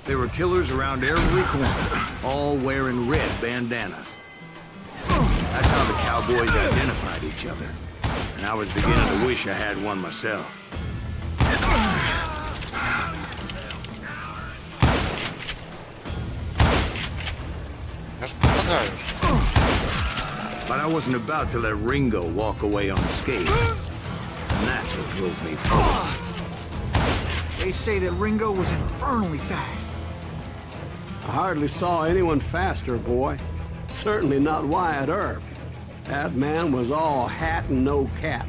There were killers around every corner, all wearing red bandanas. That's how the cowboys identified each other. And I was beginning to wish I had one myself. Я ж попадаю. But I wasn't about to let Ringo walk away unscathed. And that's what drove me forward. They say that Ringo was infernally fast. I hardly saw anyone faster, boy. Certainly not Wyatt Earp. That man was all hat and no cap.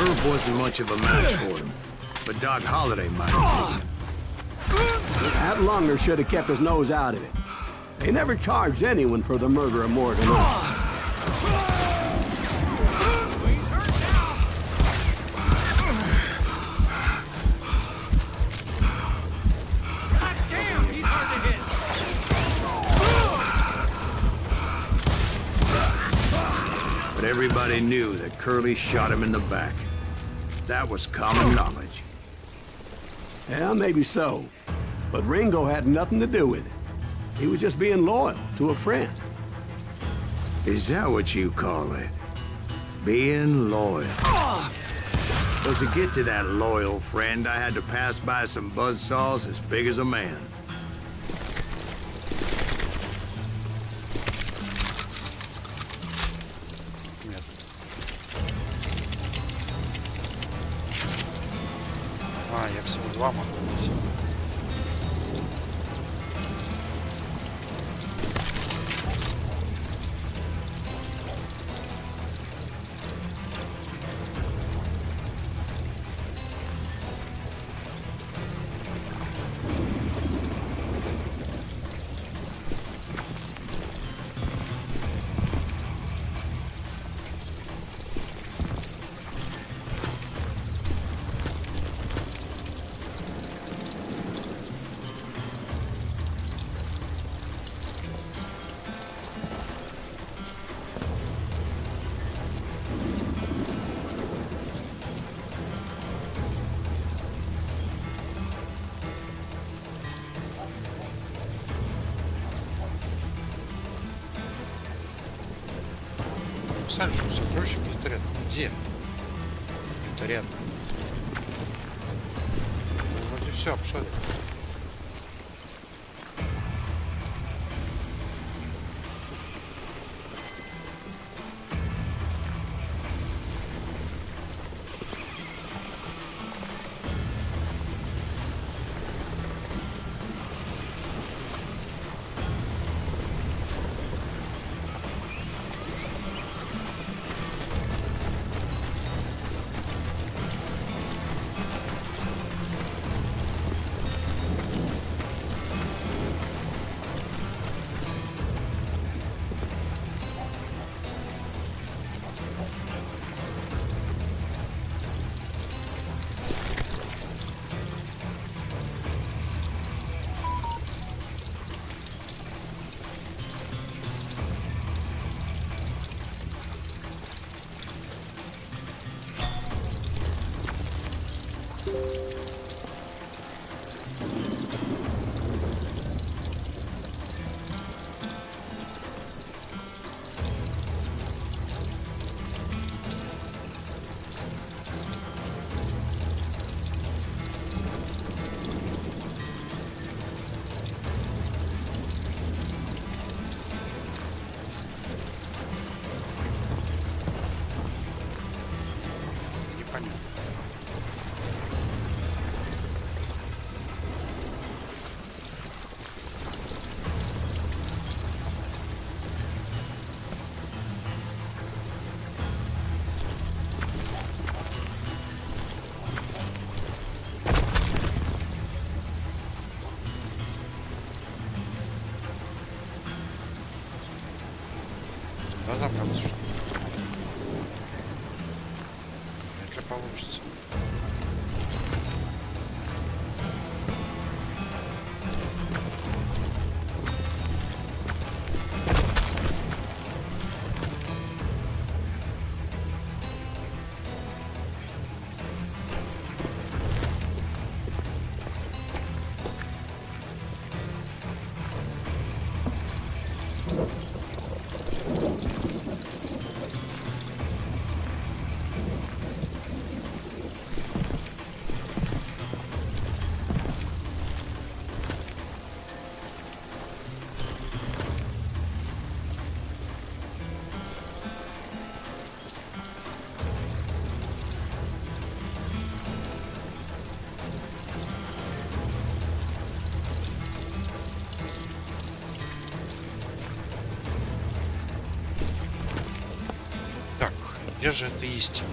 Earp wasn't much of a match for him, but Doc Holliday might have. That Lunger should have kept his nose out of it. They never charged anyone for the murder of Morgan. But everybody knew that Curly shot him in the back. That was common knowledge. Yeah, maybe so. But Ringo had nothing to do with it. He was just being loyal to a friend. Is that what you call it? Being loyal? Well, to get to that loyal friend, I had to pass by some buzzsaws as big as a man. Нет. А, я всего два могу найти. Написали, что сокровища где-то рядом. Где? Где-то рядом. Ну, вроде все обшарили. разобраться, что вряд ли получится. Где же это истина?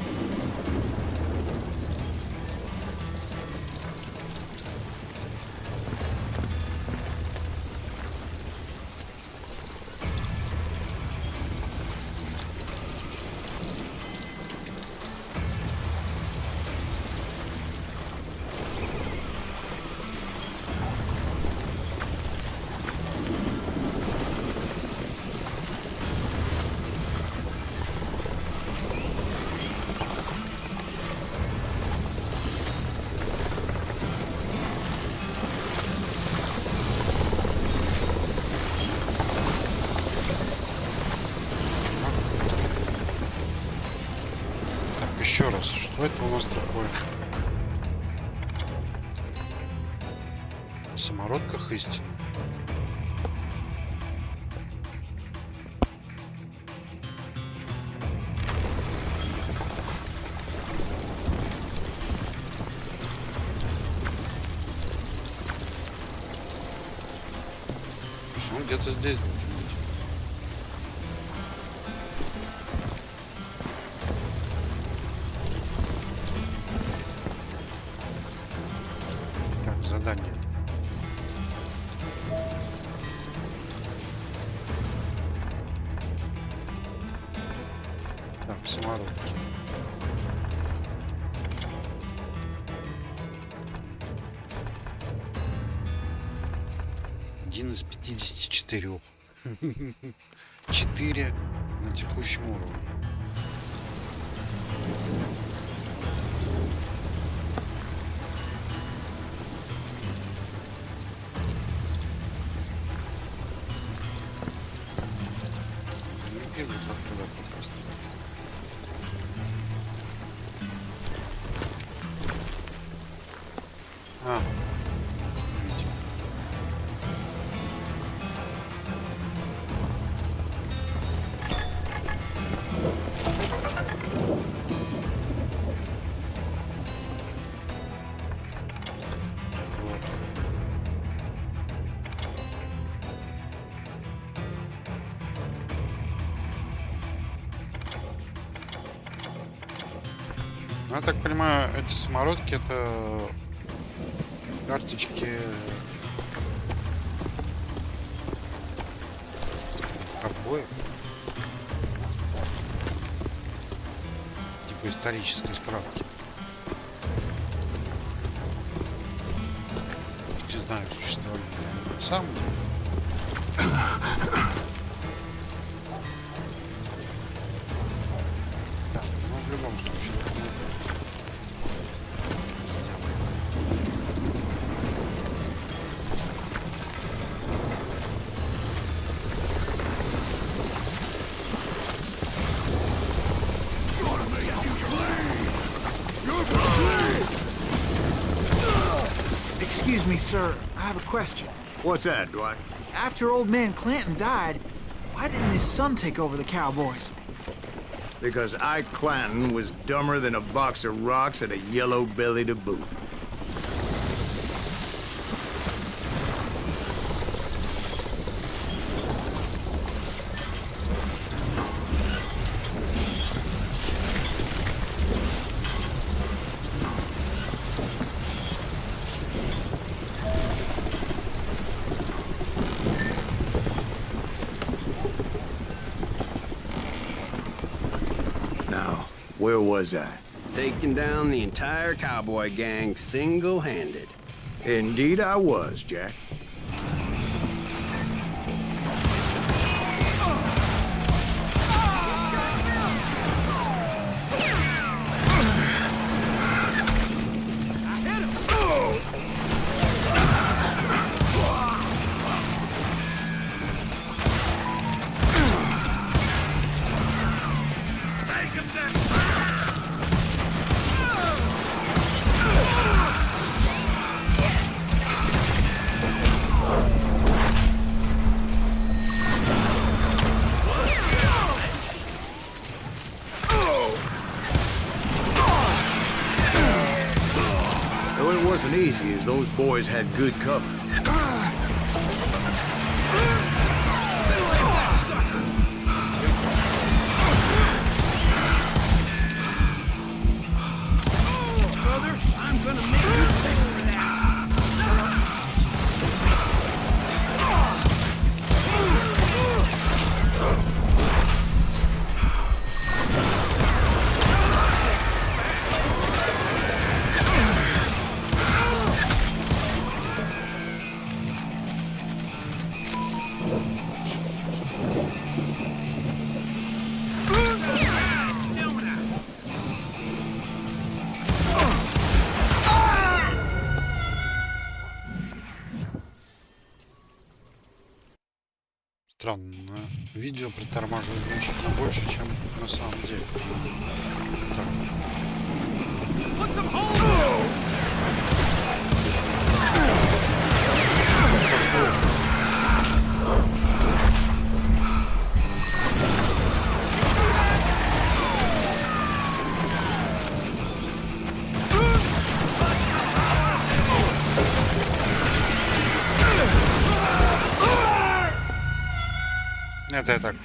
Еще раз, что это у нас такое? В самородках истины. Он где-то здесь должен быть. Задание. Так, самородки. Один из 54. 4 на текущем уровне. Ну, я так понимаю, эти самородки — это карточки ковбоев. Типа исторической справки. Не знаю, существовали ли они на самом деле. Так, ну в любом случае. Excuse me, sir. I have a question. What's that, Dwight? After old man Clanton died, why didn't his son take over the Cowboys? Because Ike Clanton was dumber than a box of rocks and a yellow belly to boot. Where was I? Taking down the entire cowboy gang single-handed. Indeed I was, Jack. It wasn't easy, as those boys had good cover. Brother, I'm gonna make you pay for that. Странно, видео притормаживает значительно больше, чем на самом деле. Так. Это я так.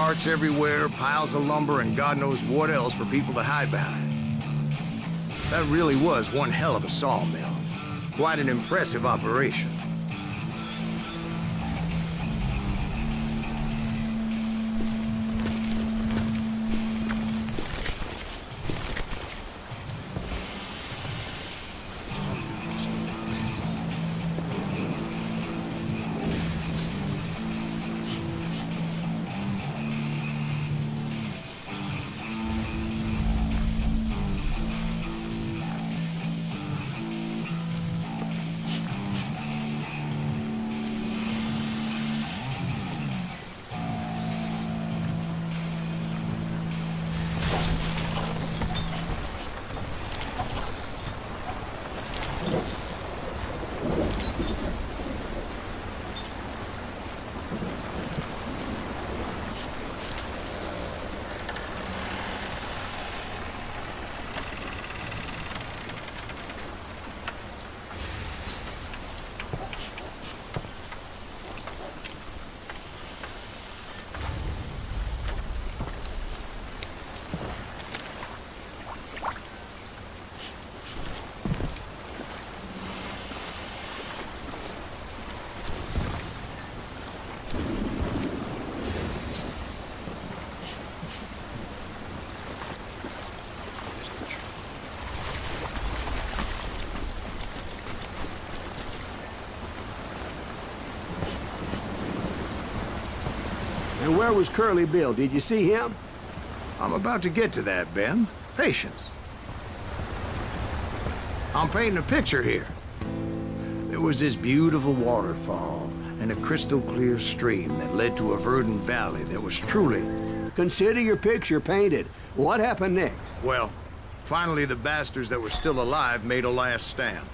carts everywhere, piles of lumber, and God knows what else for people to hide behind. That really was one hell of a sawmill. Quite an impressive operation. And where was Curly Bill? Did you see him? I'm about to get to that, Ben. Patience. I'm painting a picture here. There was this beautiful waterfall and a crystal clear stream that led to a verdant valley that was truly... Consider your picture painted. What happened next? Well, finally the bastards that were still alive made a last stand.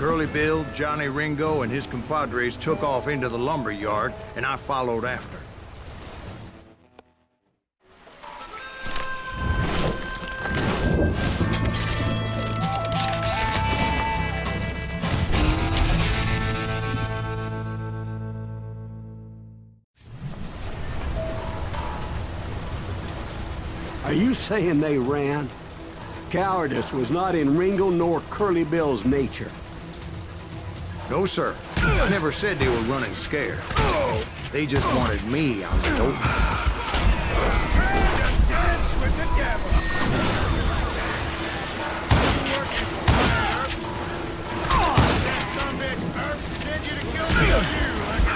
Curly Bill, Johnny Ringo, and his compadres took off into the lumber yard, and I followed after. Are you saying they ran? Cowardice was not in Ringo nor Curly Bill's nature. No, sir. I never said they were running scared. They just wanted me on the dope. Dance with the devil. That son of a bitch, Herb, sent you to kill me or you like I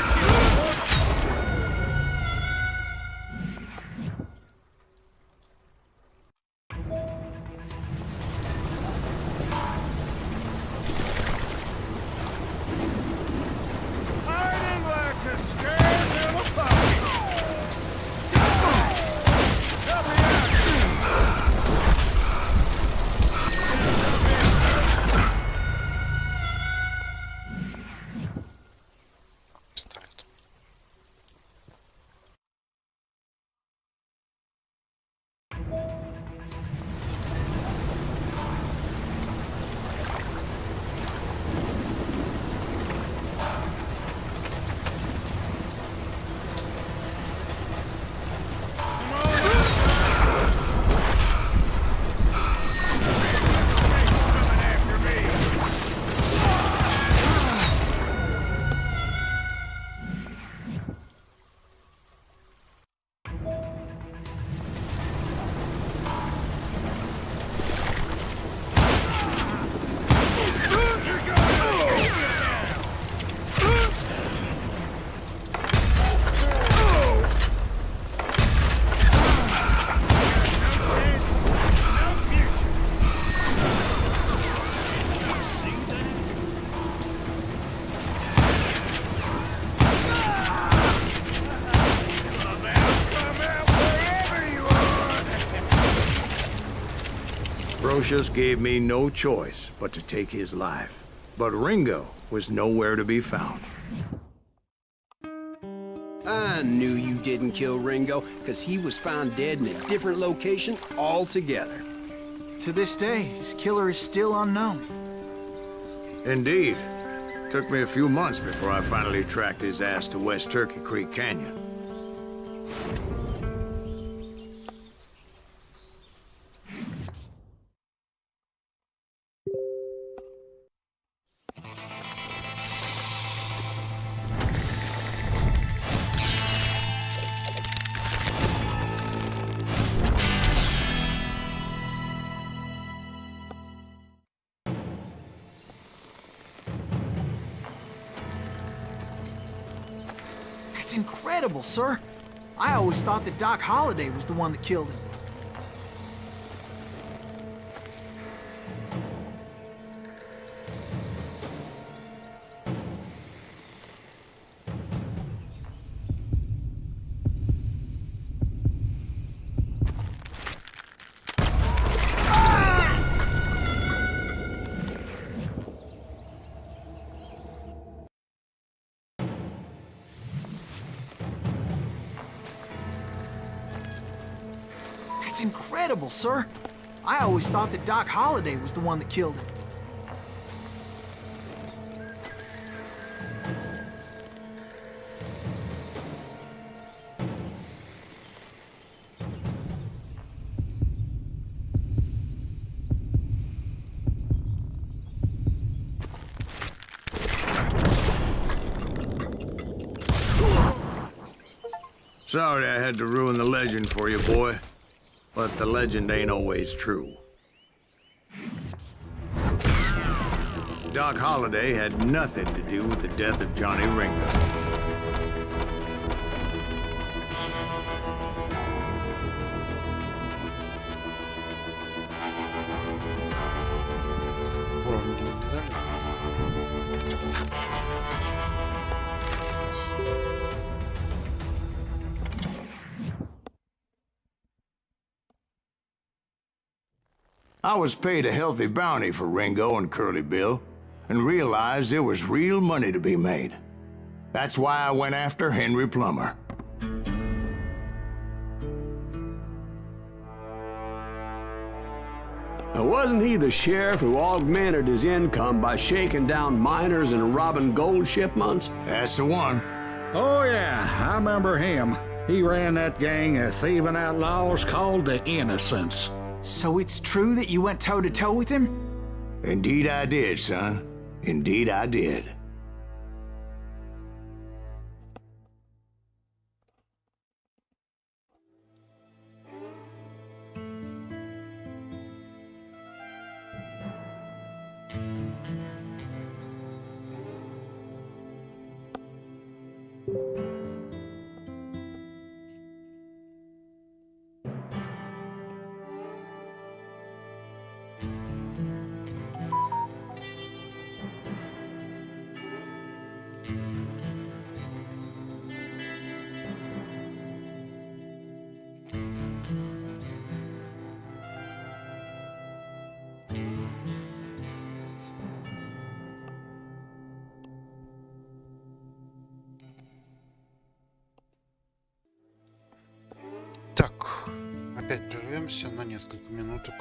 Aloysius gave me no choice but to take his life. But Ringo was nowhere to be found. I knew you didn't kill Ringo, because he was found dead in a different location altogether. To this day, his killer is still unknown. Indeed. Took me a few months before I finally tracked his ass to West Turkey Creek Canyon. That's incredible, sir. I always thought that Doc Holliday was the one that killed him. That's incredible, sir. I always thought that Doc Holliday was the one that killed him. Sorry I had to ruin the legend for you, boy. But the legend ain't always true. Doc Holliday had nothing to do with the death of Johnny Ringo. I was paid a healthy bounty for Ringo and Curly Bill, and realized there was real money to be made. That's why I went after Henry Plummer. Now, wasn't he the sheriff who augmented his income by shaking down miners and robbing gold shipments? That's the one. Oh, yeah, I remember him. He ran that gang of thieving outlaws called the Innocents. So it's true that you went toe-to-toe with him? Indeed I did, son. Indeed I did. Так, опять прервемся на несколько минуток.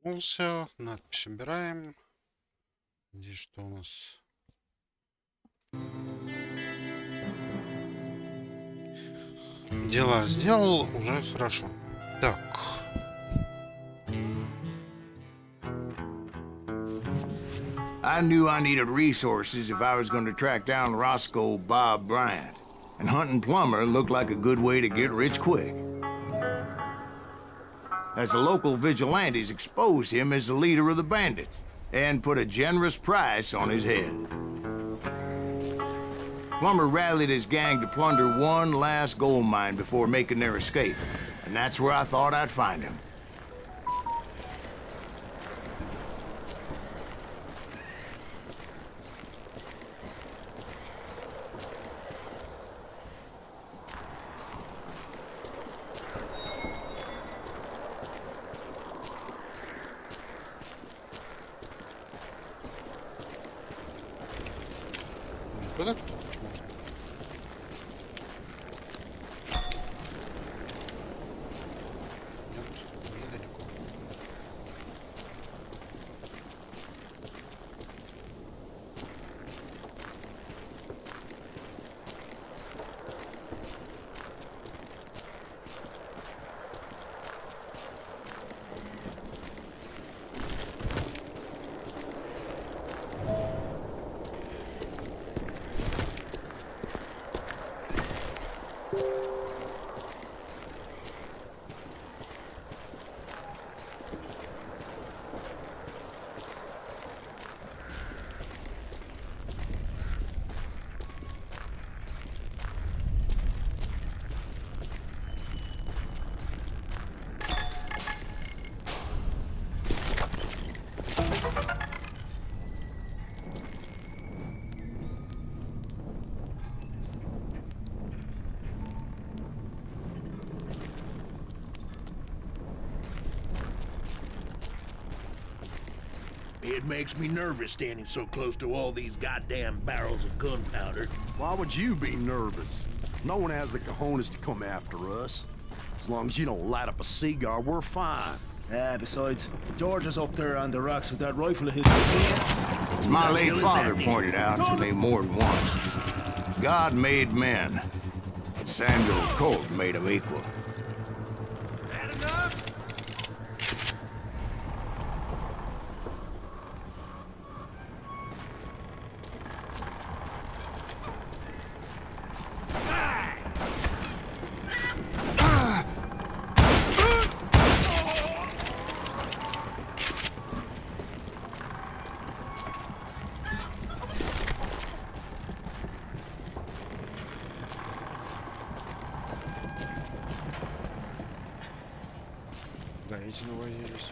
Надпись убираем. Здесь что у нас? Дела сделал, уже хорошо. Так. I knew I needed resources if I was going to track down Roscoe Bob Bryant. And hunting Plummer looked like a good way to get rich quick. As the local vigilantes exposed him as the leader of the bandits, and put a generous price on his head. Plummer rallied his gang to plunder one last gold mine before making their escape, and that's where I thought I'd find him. Куда топать можно? Нет, недалеко. It makes me nervous standing so close to all these goddamn barrels of gunpowder. Why would you be nervous? No one has the cojones to come after us. As long as you don't light up a cigar, we're fine. Besides, George is up there on the rocks with that rifle of his. As my late father pointed out to me more than once, God made men, and Samuel Colt made them equal. That enough? Да, эти наводились.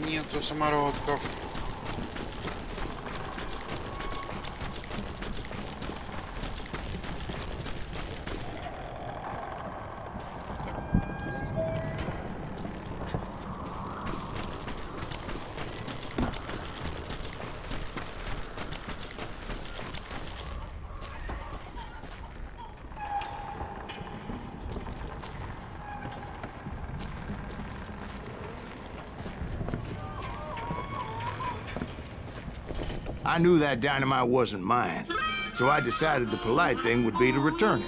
Нету самородков. I knew that dynamite wasn't mine, so I decided the polite thing would be to return it.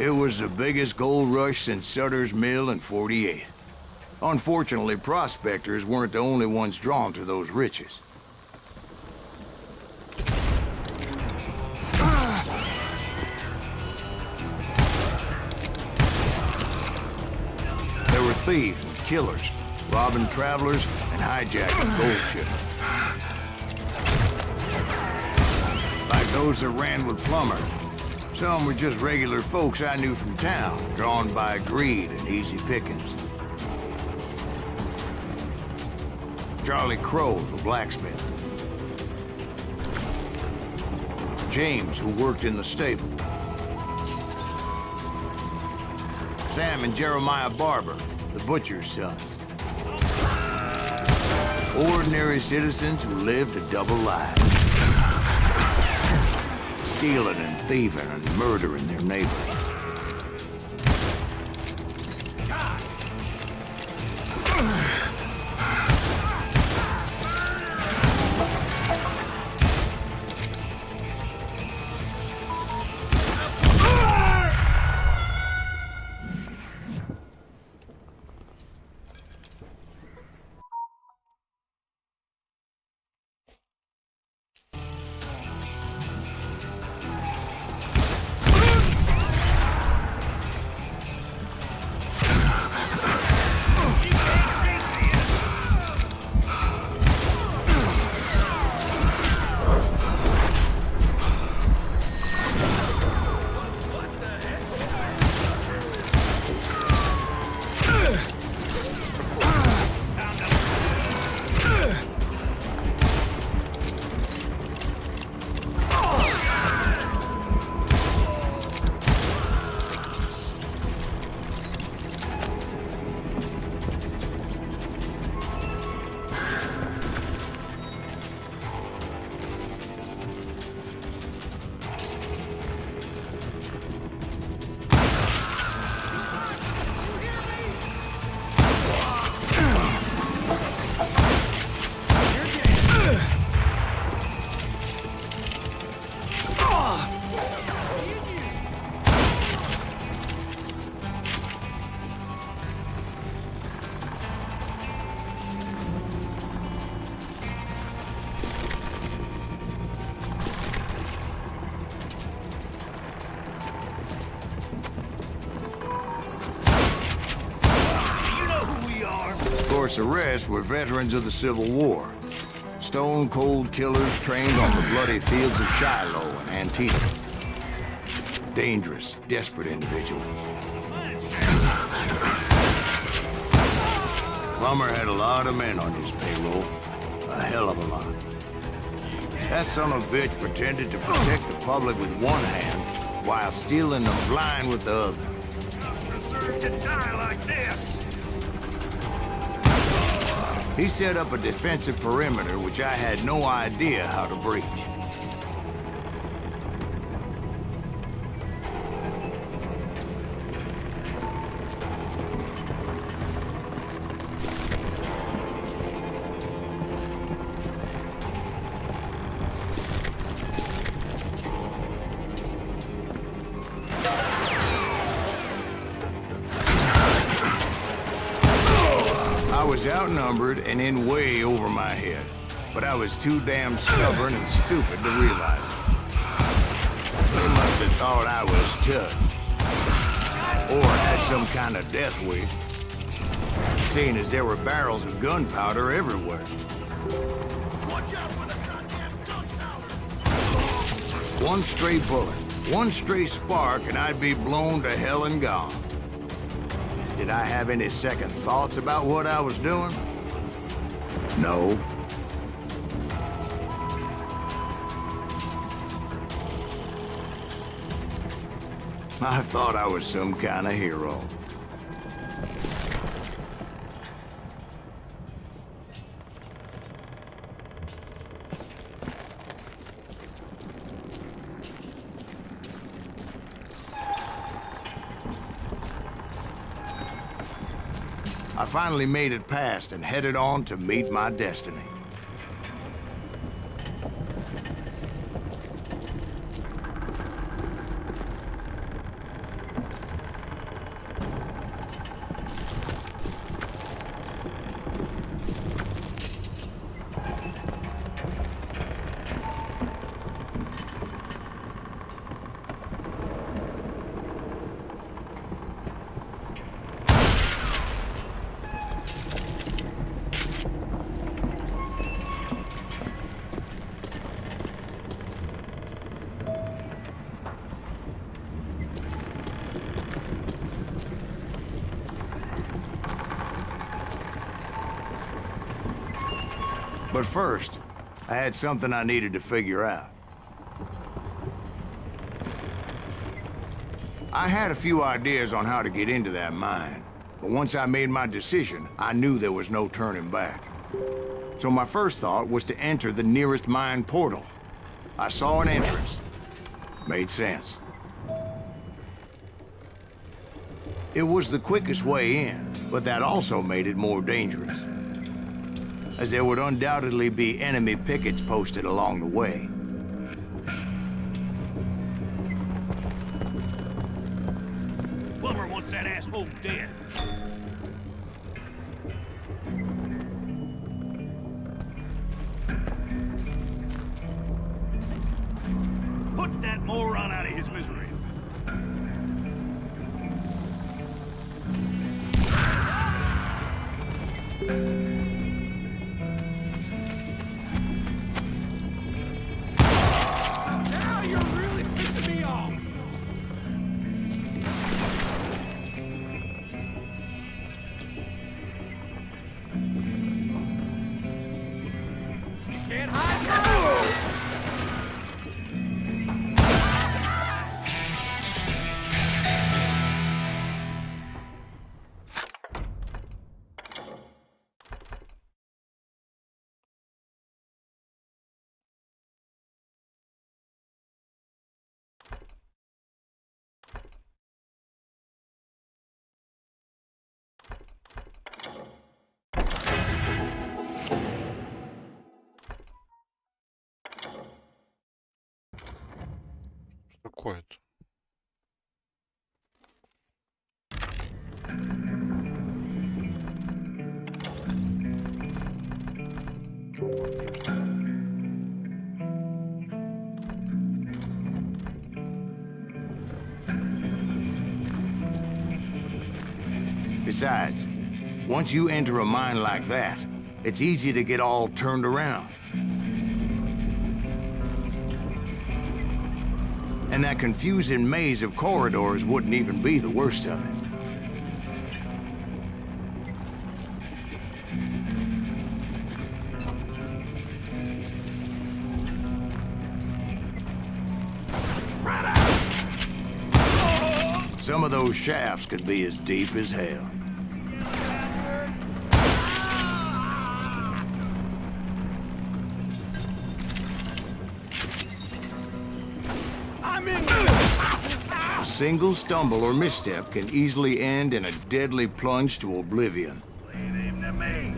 It was the biggest gold rush since Sutter's Mill in '48. Unfortunately, prospectors weren't the only ones drawn to those riches. There were thieves and killers, robbing travelers and hijacking gold ships. Like those that ran with Plummer. Some were just regular folks I knew from town, drawn by greed and easy pickings. Charlie Crow, the blacksmith. James, who worked in the stable. Sam and Jeremiah Barber, the butcher's sons. Ordinary citizens who lived a double life. Stealing and thieving and murdering their neighbors. Of course, the rest were veterans of the Civil War. Stone-cold killers trained on the bloody fields of Shiloh and Antietam. Dangerous, desperate individuals. Plummer had a lot of men on his payroll. A hell of a lot. That son of a bitch pretended to protect the public with one hand while stealing them blind with the other. to die like this. He set up a defensive perimeter which I had no idea how to breach. I was outnumbered and in way over my head, but I was too damn stubborn and stupid to realize it. They must have thought I was tough, or had some kind of death wish, seeing as there were barrels of gunpowder everywhere. Watch out for the goddamn gunpowder! One stray bullet, one stray spark, and I'd be blown to hell and gone. Did I have any second thoughts about what I was doing? No. I thought I was some kind of hero. I finally made it past and headed on to meet my destiny. But first, I had something I needed to figure out. I had a few ideas on how to get into that mine, but once I made my decision, I knew there was no turning back. So my first thought was to enter the nearest mine portal. I saw an entrance. Made sense. It was the quickest way in, but that also made it more dangerous, as there would undoubtedly be enemy pickets posted along the way. Plumber wants that asshole dead. Put that moron out of his misery. Now you're really pissing me off. Can't hide now. Что такое-то? Besides, once you enter a mine like that, it's easy to get all turned around. And that confusing maze of corridors wouldn't even be the worst of it. Some of of those shafts could be as deep as hell. I'm in. A single stumble or misstep can easily end in a deadly plunge to oblivion. Leave him to me.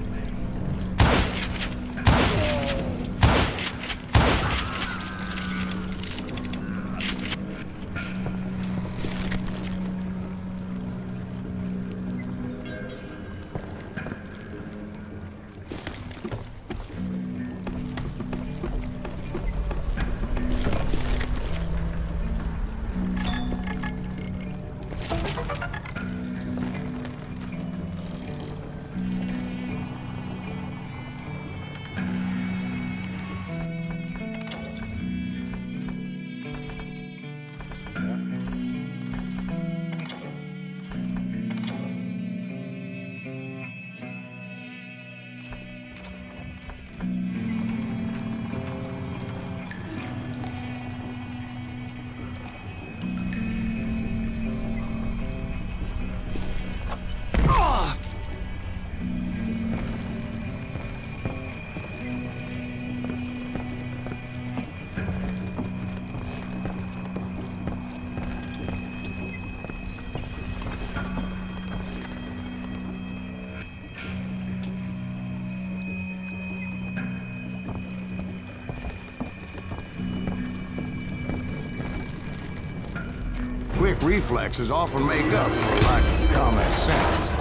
Quick reflexes often make up for a lack of common sense.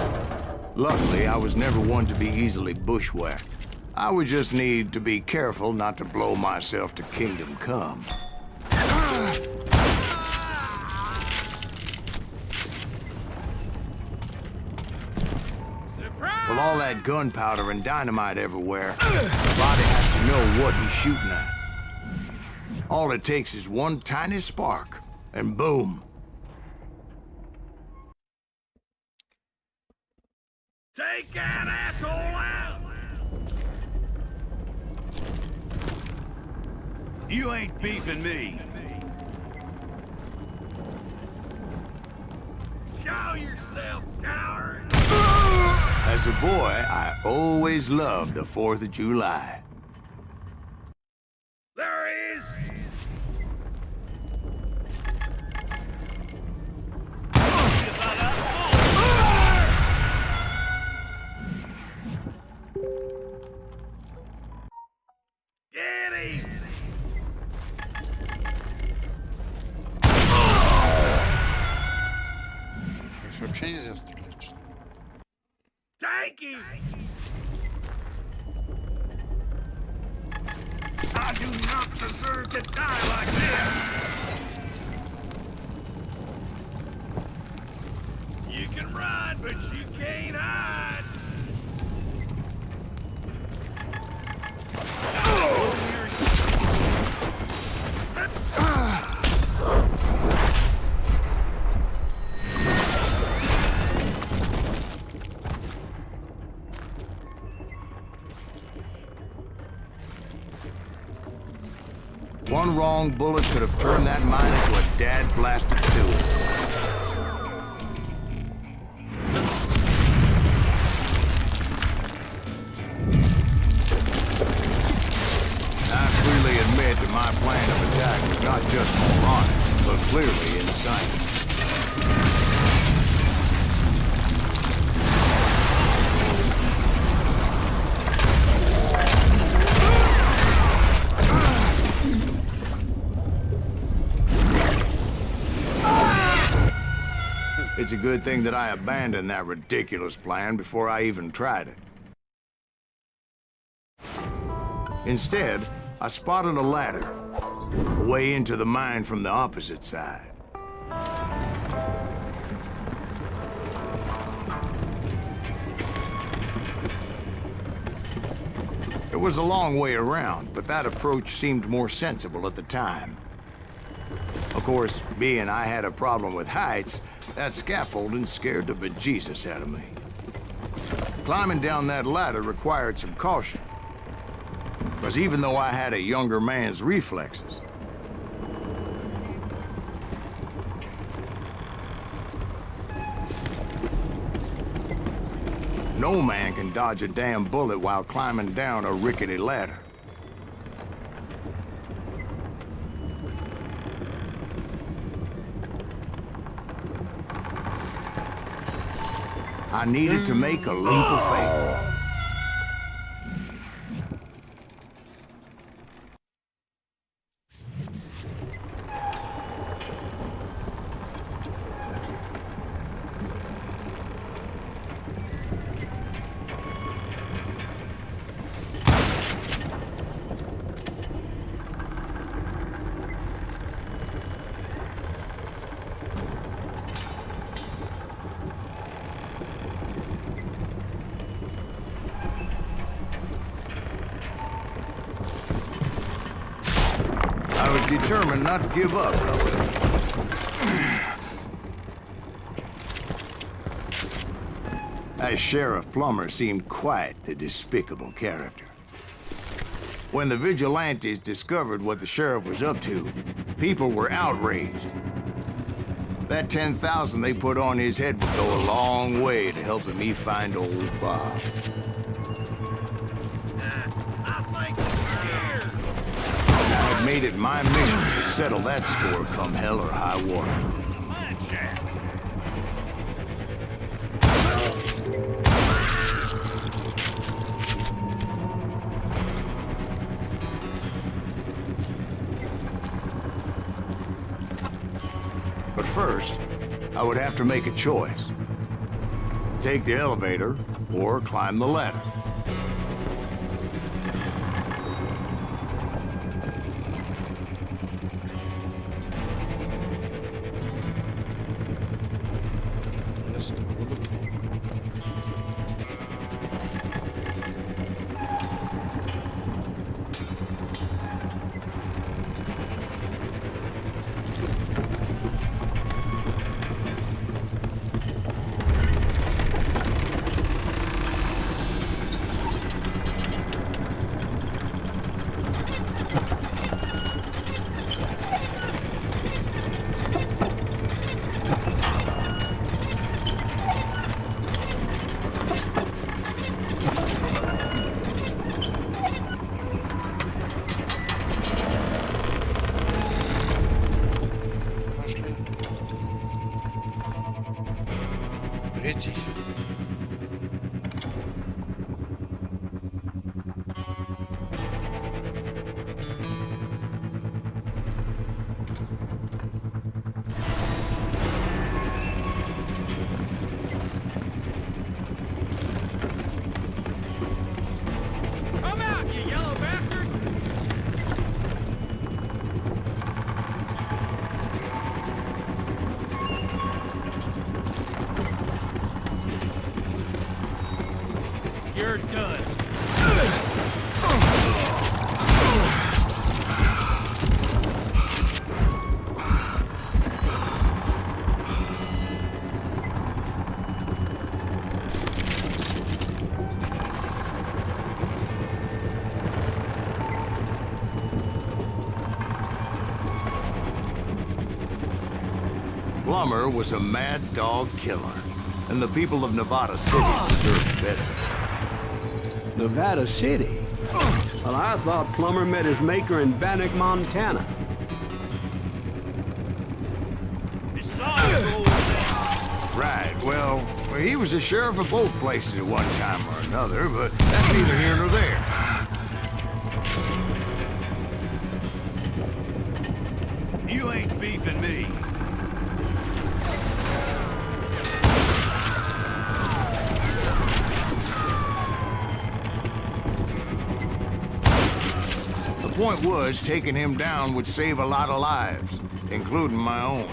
Luckily, I was never one to be easily bushwhacked. I would just need to be careful not to blow myself to kingdom come. With all that gunpowder and dynamite everywhere, the body has to know what he's shooting at. All it takes is one tiny spark, and boom. Take that asshole out! You ain't beefing me. Show yourself, coward! As a boy, I always loved the 4th of July. There he is! Get him! То есть вообще нельзя стрелять, что ли? Take him! I do not deserve to die like this! You can run, but you can't hide! One wrong bullet could have turned that mine into a dad-blasted tool. I freely admit that my plan of attack was not just moronic, but clearly insane. It's a good thing that I abandoned that ridiculous plan before I even tried it. Instead, I spotted a ladder, a way into the mine from the opposite side. It was a long way around, but that approach seemed more sensible at the time. Of course, being I had a problem with heights, that scaffolding scared the bejesus out of me. Climbing down that ladder required some caution, because even though I had a younger man's reflexes, No man can dodge a damn bullet while climbing down a rickety ladder. I needed to make a leap of faith. I was determined not to give up, however. As Sheriff Plummer seemed quite the despicable character. When the vigilantes discovered what the sheriff was up to, people were outraged. That $10,000 they put on his head would go a long way to helping me find old Bob. I think he's scared. I made it my mission to settle that score come hell or high water. Mine shaft. But first, I would have to make a choice. Take the elevator or climb the ladder. Третий. Come out, you yellow bastard! You're done. Plummer was a mad dog killer, and the people of Nevada City deserved better. Nevada City? Well, I thought Plummer met his maker in Bannock, Montana. This is all gold. Right, well, he was the sheriff of both places at one time or another, but that's neither here nor there. You ain't beefing me. The point was, taking him down would save a lot of lives, including my own.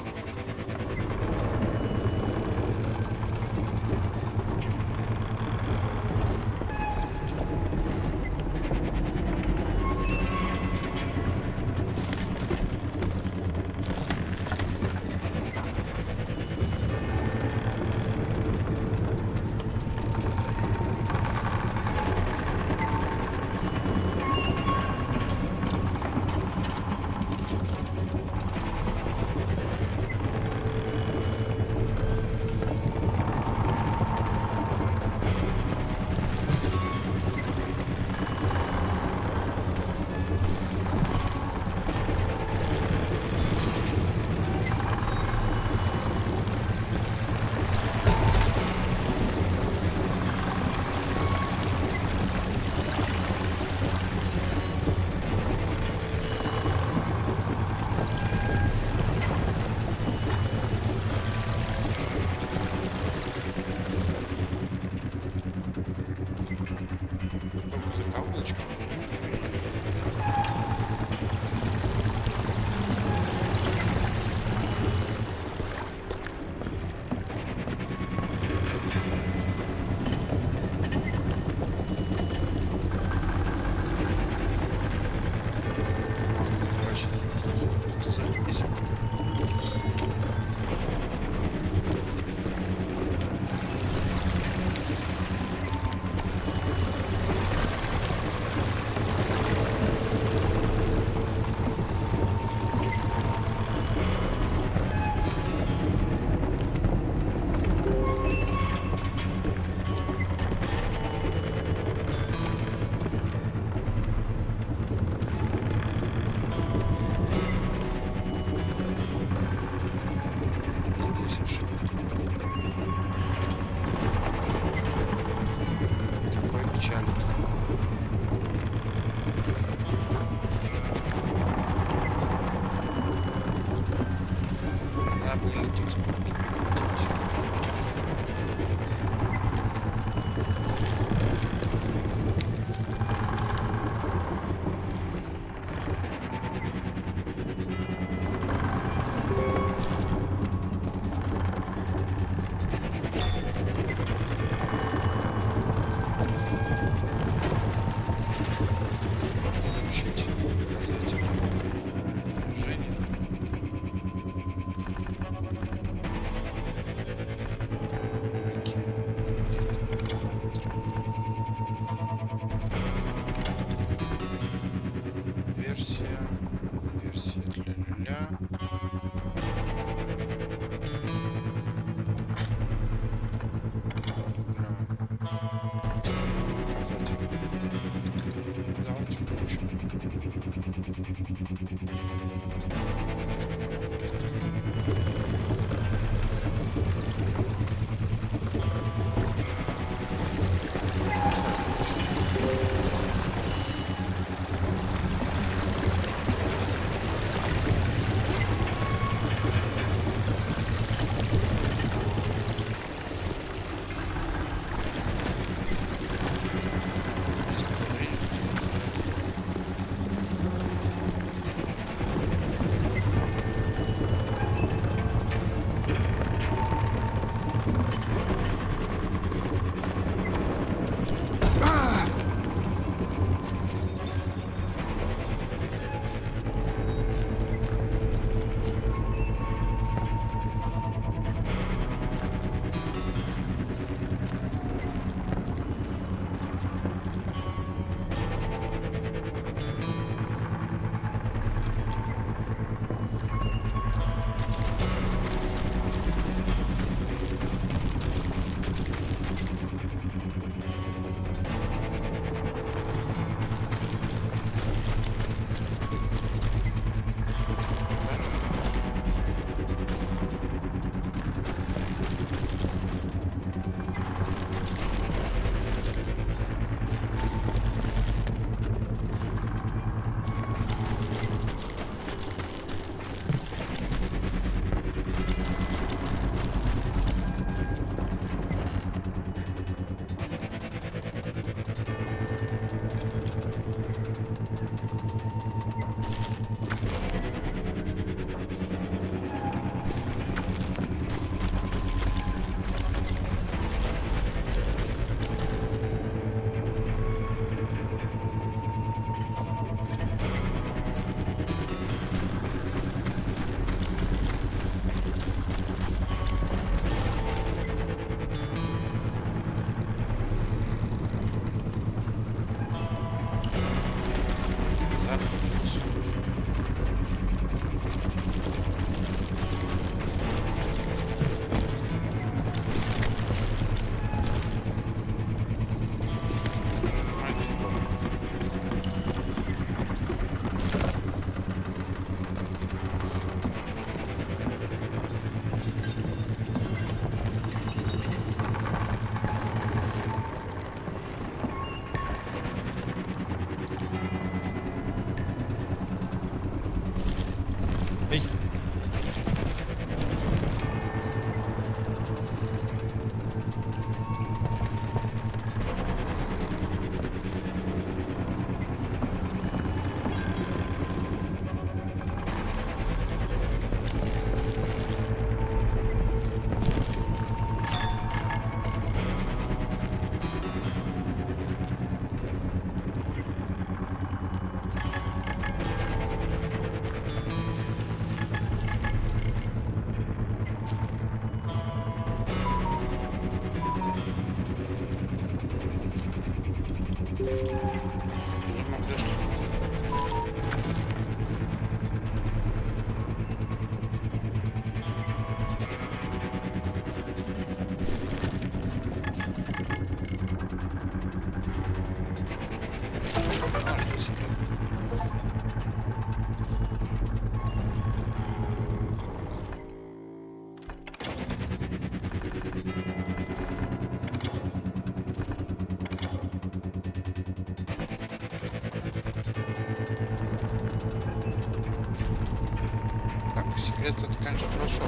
Секрет это, конечно, хорошо.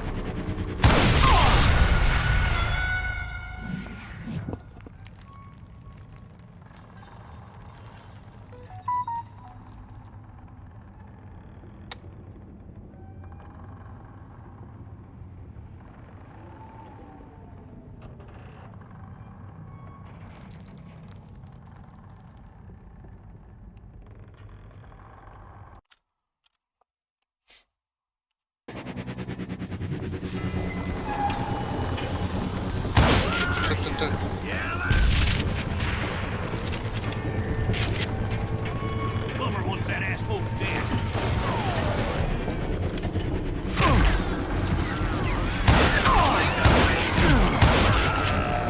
Plumber wants that asshole dead.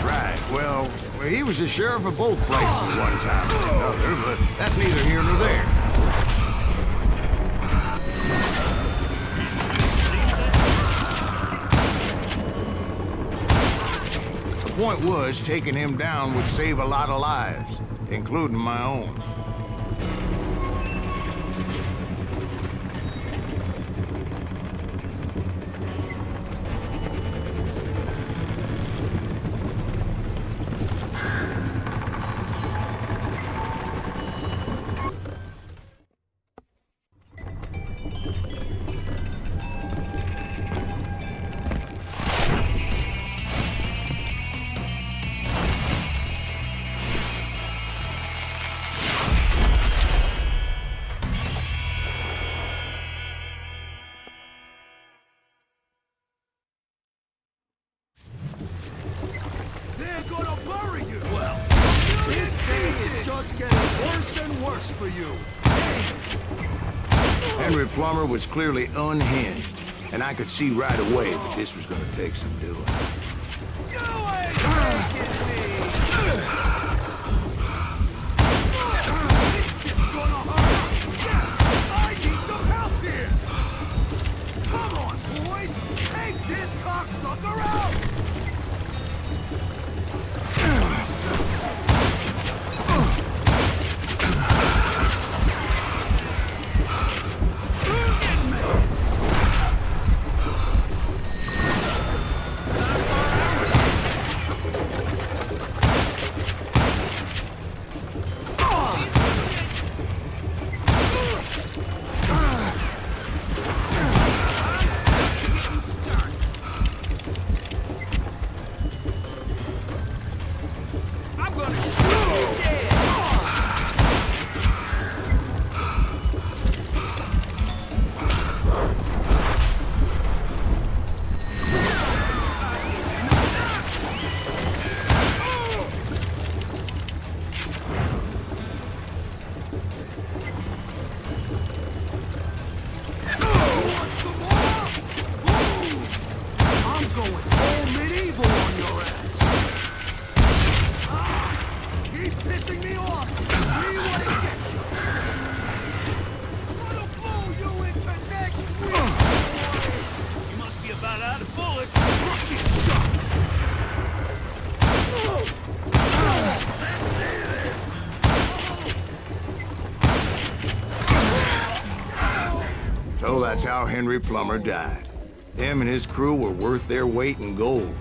Right, well, he was the sheriff of both places one time or another, but that's neither here nor there. The point was, taking him down would save a lot of lives, including my own. They're gonna bury you! Well, this thing is just getting worse and worse for you. Henry Plummer was clearly unhinged, and I could see right away that this was gonna take some doing. You ain't making me! This is gonna hurt! I need some help here! Come on, boys! Take this cocksucker out! So that's how Henry Plummer died. Him and his crew were worth their weight in gold.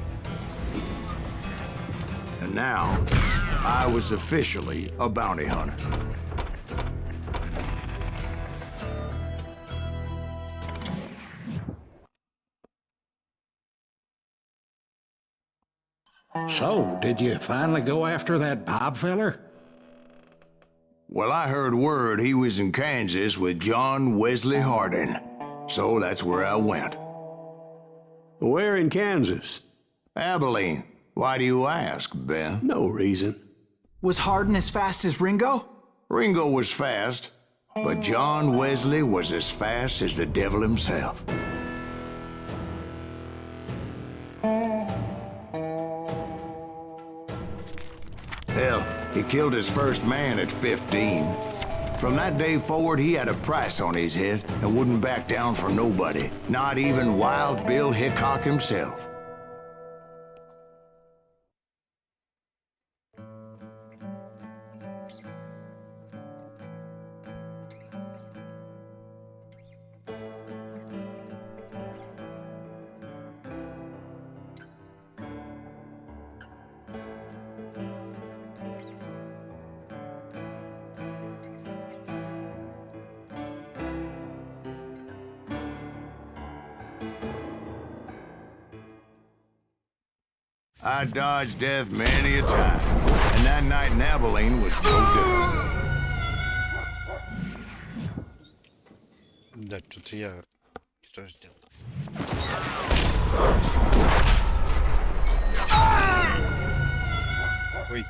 And now, I was officially a bounty hunter. So, did you finally go after that Bob feller? Well, I heard word he was in Kansas with John Wesley Hardin. So that's where I went. Where in Kansas? Abilene. Why do you ask, Ben? No reason. Was Hardin as fast as Ringo? Ringo was fast, but John Wesley was as fast as the devil himself. Hell, he killed his first man at 15. From that day forward, he had a price on his head and wouldn't back down for nobody, not even Wild Bill Hickok himself. I dodged death many a time, and that night in Abilene was no different. Да, что-то я не то сделал. Ой.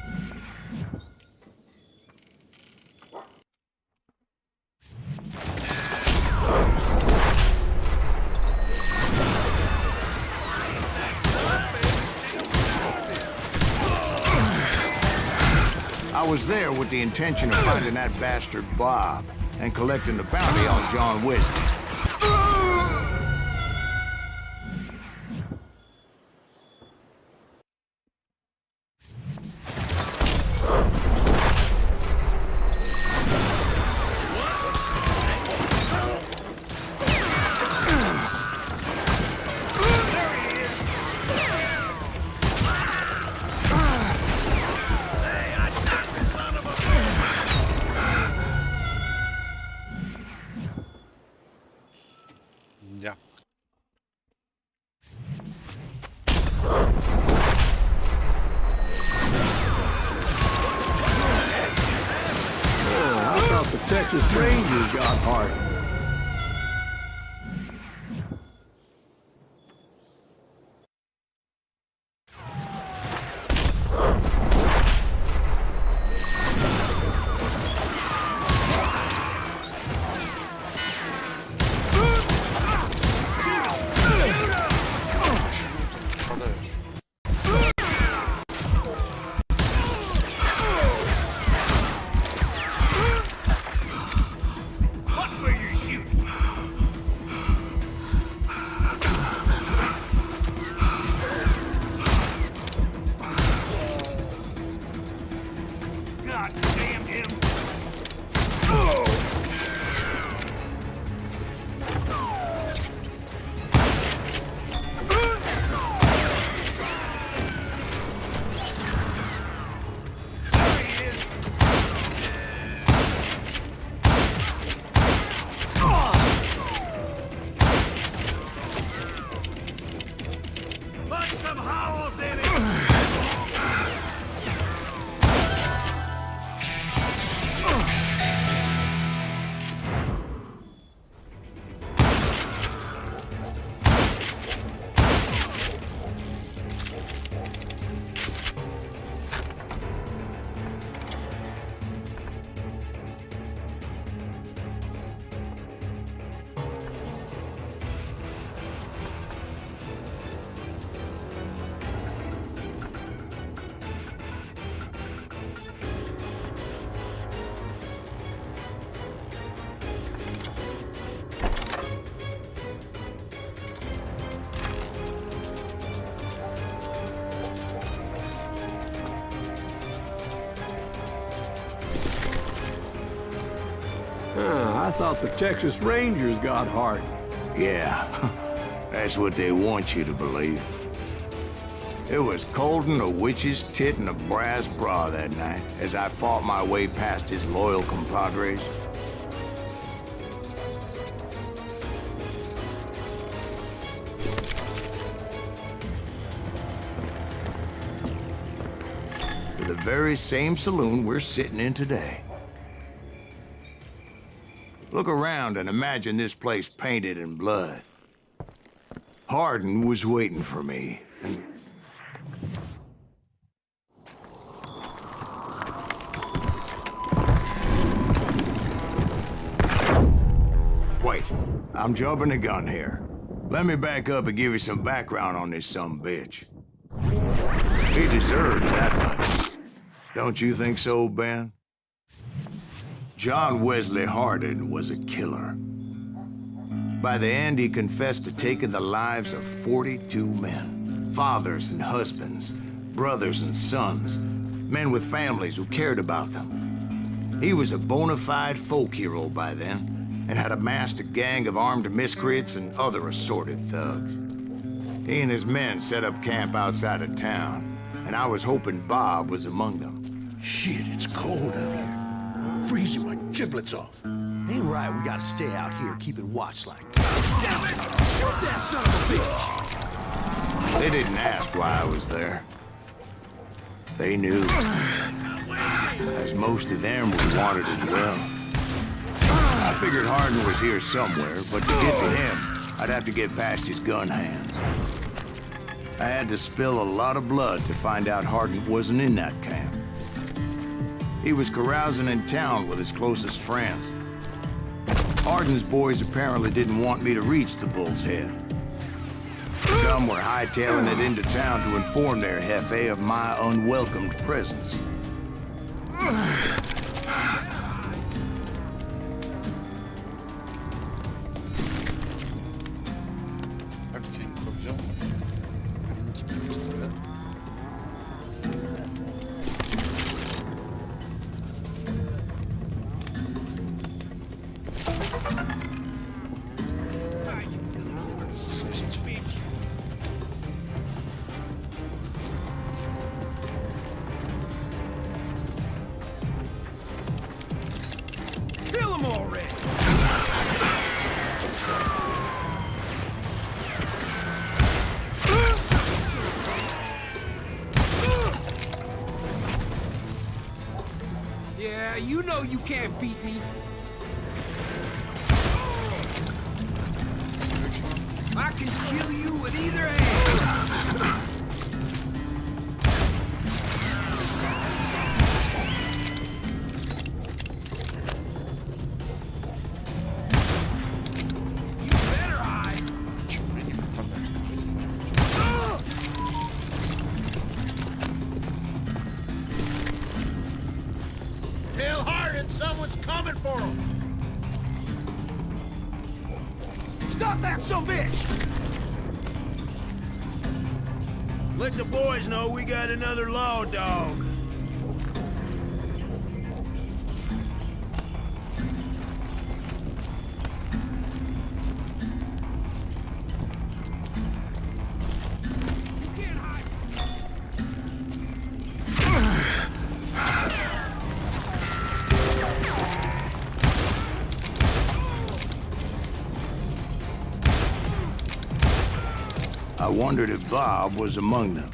I was there with the intention of finding that bastard Bob and collecting the bounty on John Wesley. Yeah. Oh, I thought the Texas Rangers got Hardin. I thought the Texas Rangers got Hardin. Yeah, that's what they want you to believe. It was cold and a witch's tit and a brass bra that night as I fought my way past his loyal compadres. To the very same saloon we're sitting in today. Look around and imagine this place painted in blood. Hardin was waiting for me, and Wait, I'm jumping the gun here. Let me back up and give you some background on this sumbitch. He deserves that much. Don't you think so, Ben? John Wesley Hardin was a killer. By the end, he confessed to taking the lives of 42 men. Fathers and husbands, brothers and sons, men with families who cared about them. He was a bona fide folk hero by then, and had amassed a gang of armed miscreants and other assorted thugs. He and his men set up camp outside of town, and I was hoping Bob was among them. Shit, it's cold out here. I'm freezing my giblets off. Ain't right, we gotta stay out here keeping watch like that. Damn it! Shoot that son of a bitch! They didn't ask why I was there. They knew. As most of them were wanted as well. I figured Hardin was here somewhere, but to get to him, I'd have to get past his gun hands. I had to spill a lot of blood to find out Hardin wasn't in that camp. He was carousing in town with his closest friends. Hardin's boys apparently didn't want me to reach the Bull's Head. Some were hightailing it into town to inform their jefe of my unwelcomed presence. Kill him already! Yeah, you know you can't beat me. I can kill you with either hand. You better hide. Tell Hardin someone's coming for him! Stop that sumbitch! Let the boys know we got another law dog. I wondered if Bob was among them.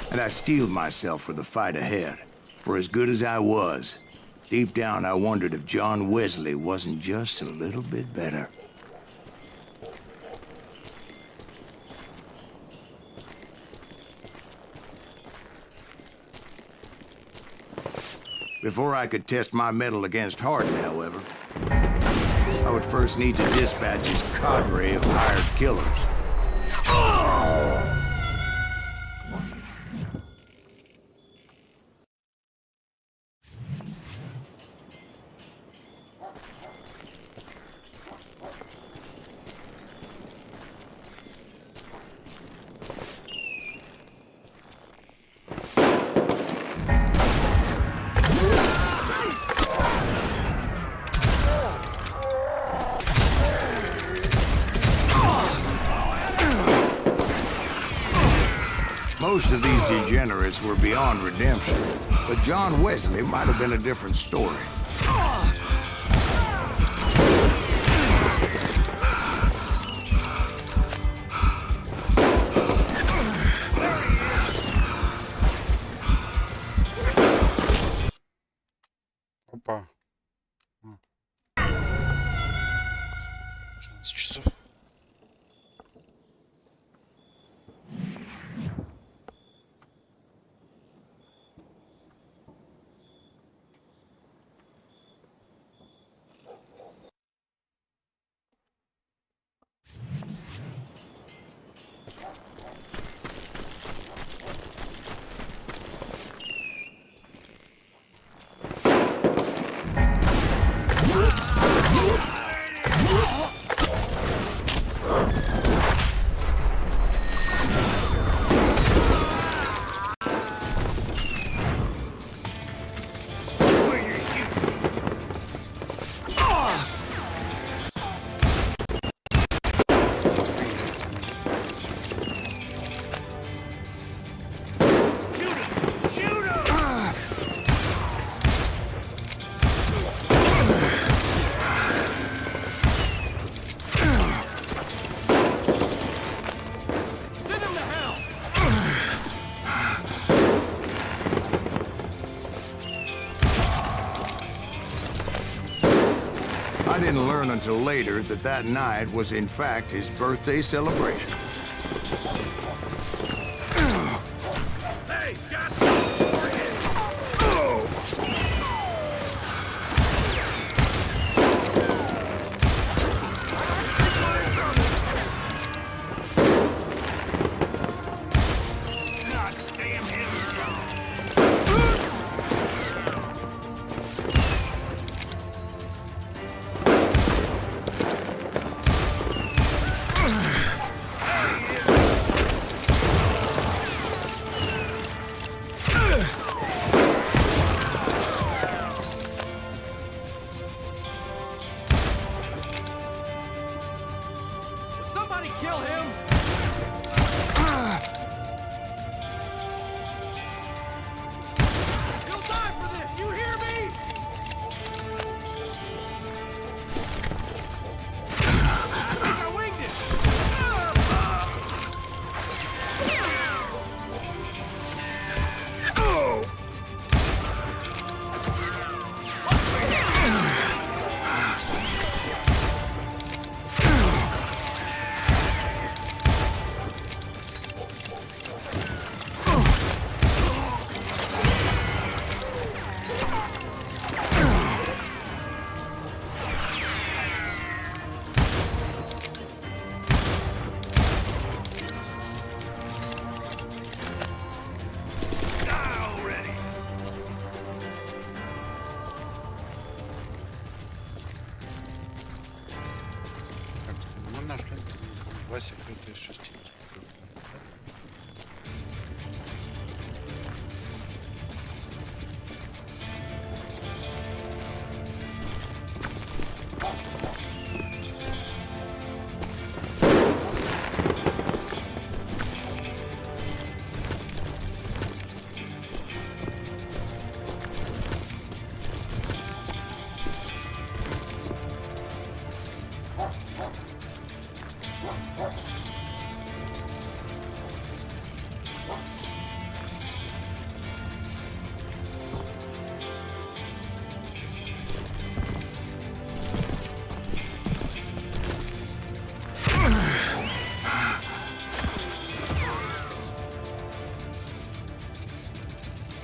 And I steeled myself for the fight ahead. For as good as I was, deep down I wondered if John Wesley wasn't just a little bit better. Before I could test my mettle against Hardin, however, I would first need to dispatch his cadre of hired killers. Most of these degenerates were beyond redemption, but John Wesley might have been a different story. Опа. 15 часов. I didn't learn until later that that night was in fact his birthday celebration. Hey, got some for you! Somebody kill him! You'll die for this, you hear me? I think I winged it! Мы нашли 2 секрета из 6.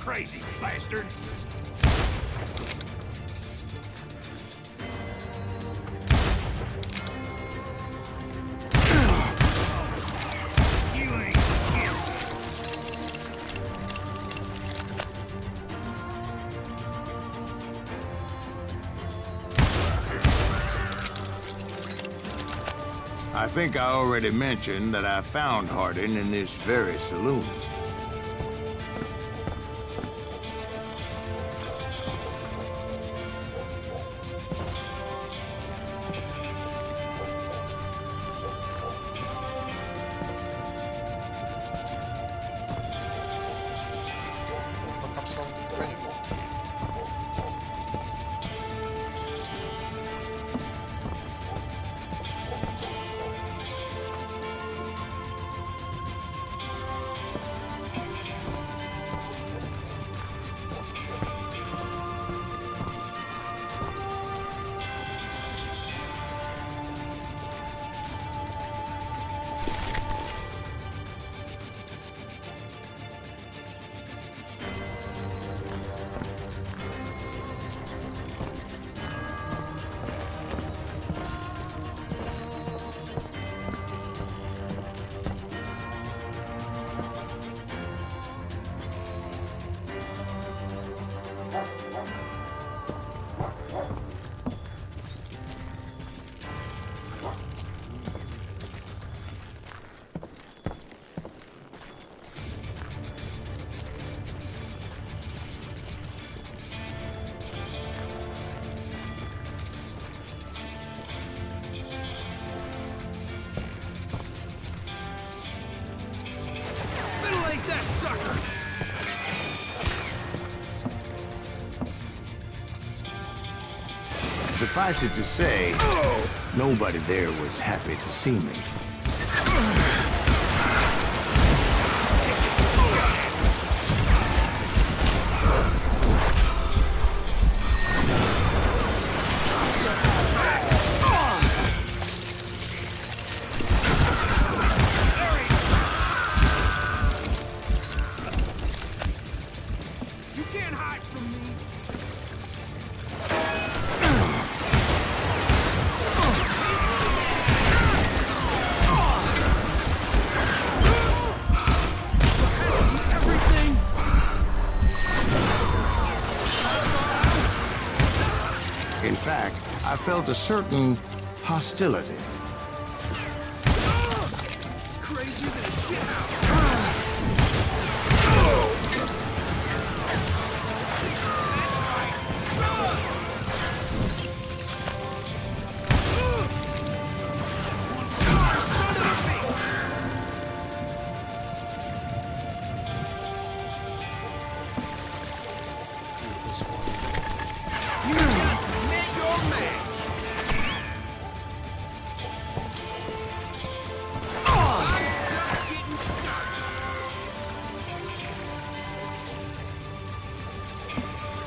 Crazy bastard! I think I already mentioned that I found Hardin in this very saloon. Suffice it to say, nobody there was happy to see me. You can't hide from me. In fact, I felt a certain hostility. It's crazier than a shithouse.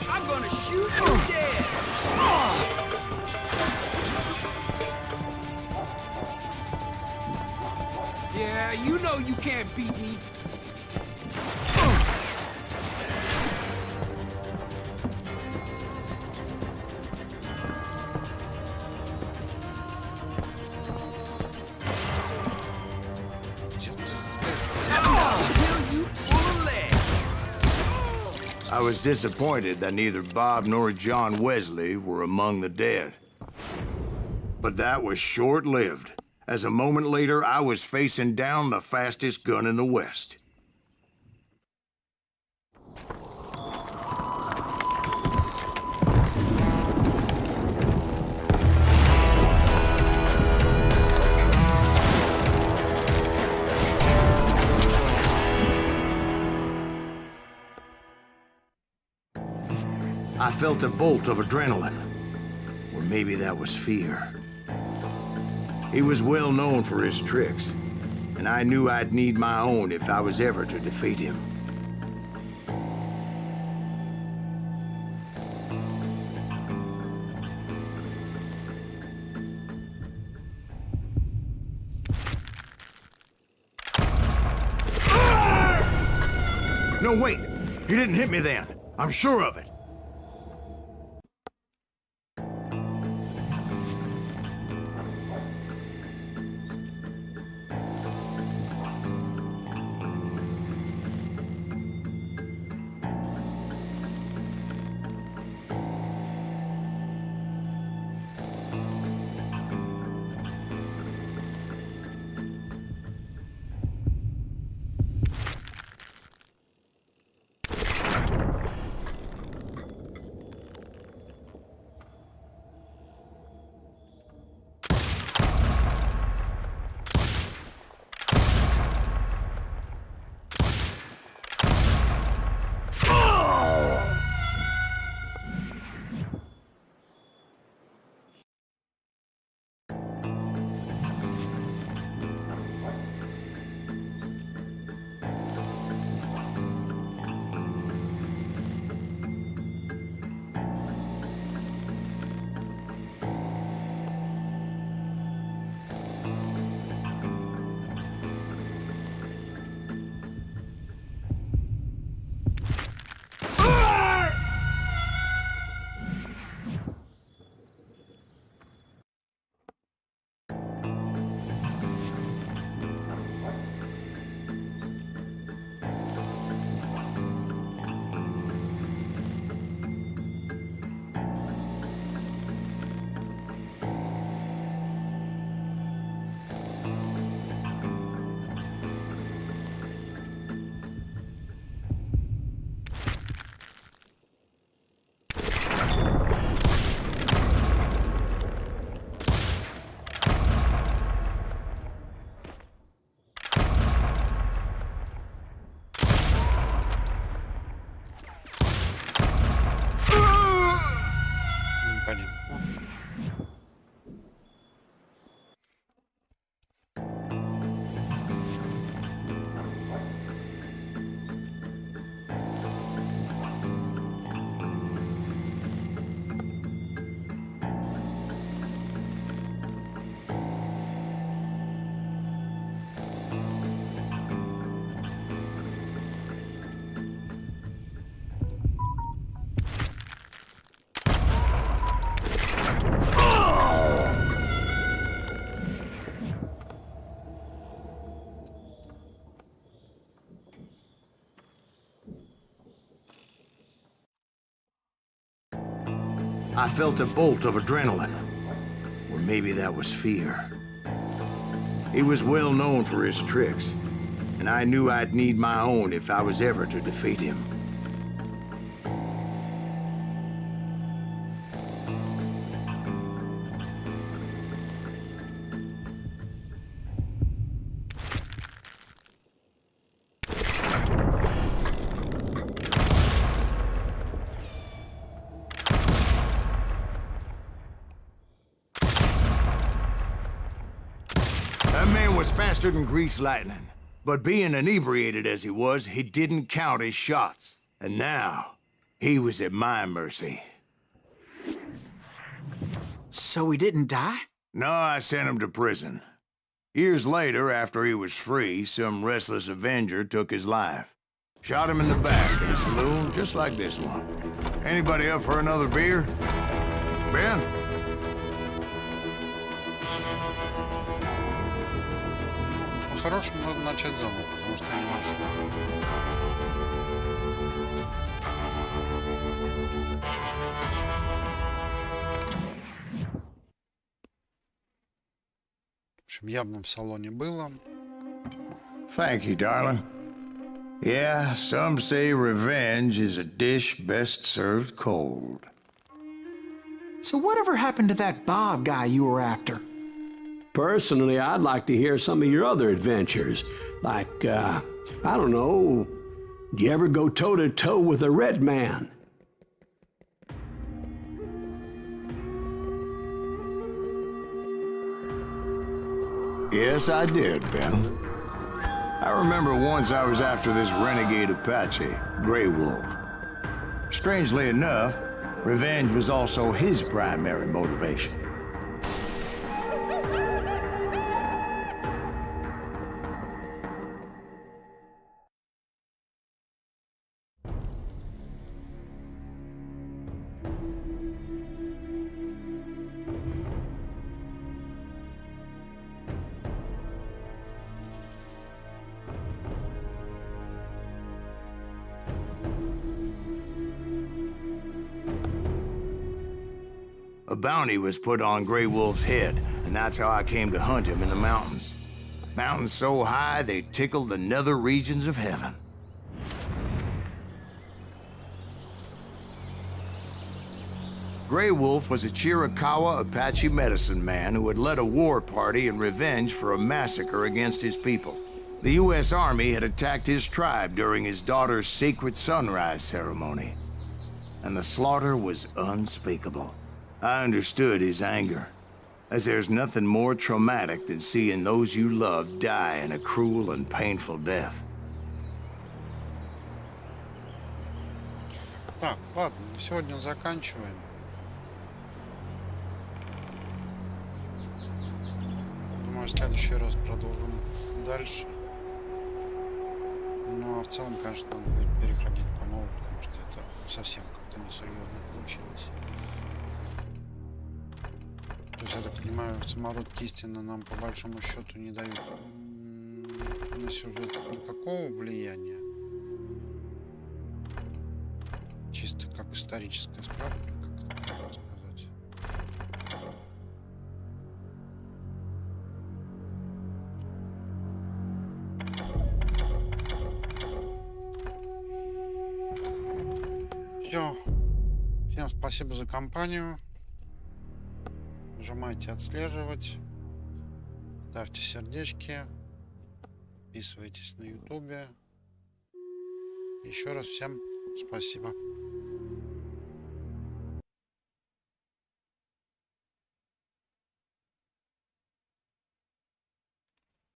I'm gonna shoot you dead! Yeah, you know you can't beat me. I was disappointed that neither Bob nor John Wesley were among the dead. But that was short-lived, as a moment later I was facing down the fastest gun in the West. I felt a bolt of adrenaline, or maybe that was fear. He was well known for his tricks, and I knew I'd need my own if I was ever to defeat him. No, wait! You didn't hit me then. I'm sure of it. I felt a bolt of adrenaline. Or maybe that was fear. He was well known for his tricks, and I knew I'd need my own if I was ever to defeat him. That man was faster than greased lightning. But being inebriated as he was, he didn't count his shots. And now, he was at my mercy. So he didn't die? No, I sent him to prison. Years later, after he was free, some restless Avenger took his life. Shot him in the back in a saloon just like this one. Anybody up for another beer? Ben? По-хорошему надо начать заново, потому что я не нашел. В общем, явно в салоне было. Thank you, darling. Yeah, some say revenge is a dish best served cold. So whatever happened to that Bob guy you were after? Personally, I'd like to hear some of your other adventures. Like, I don't know, did you ever go toe-to-toe with a red man? Yes, I did, Ben. I remember once I was after this renegade Apache, Grey Wolf. Strangely enough, revenge was also his primary motivation. A bounty was put on Grey Wolf's head, and that's how I came to hunt him in the mountains. Mountains so high they tickled the nether regions of heaven. Grey Wolf was a Chiricahua Apache medicine man who had led a war party in revenge for a massacre against his people. The U.S. Army had attacked his tribe during his daughter's sacred sunrise ceremony, and the slaughter was unspeakable. I understood his anger, as there's nothing more traumatic than seeing those you love die in a cruel and painful death. Так, ладно, на сегодня заканчиваем. Думаю, в следующий раз продолжим дальше. Ну, а в целом, конечно, надо будет переходить по новому, потому что это совсем как-то несерьезно получилось. То есть, я так понимаю, самородки истины нам по большому счету не дают на сюжет никакого влияния. Чисто как историческая справка, или как это правильно сказать. Все. Всем спасибо за компанию. Нажимайте отслеживать, ставьте сердечки, подписывайтесь на ютубе. Еще раз всем спасибо.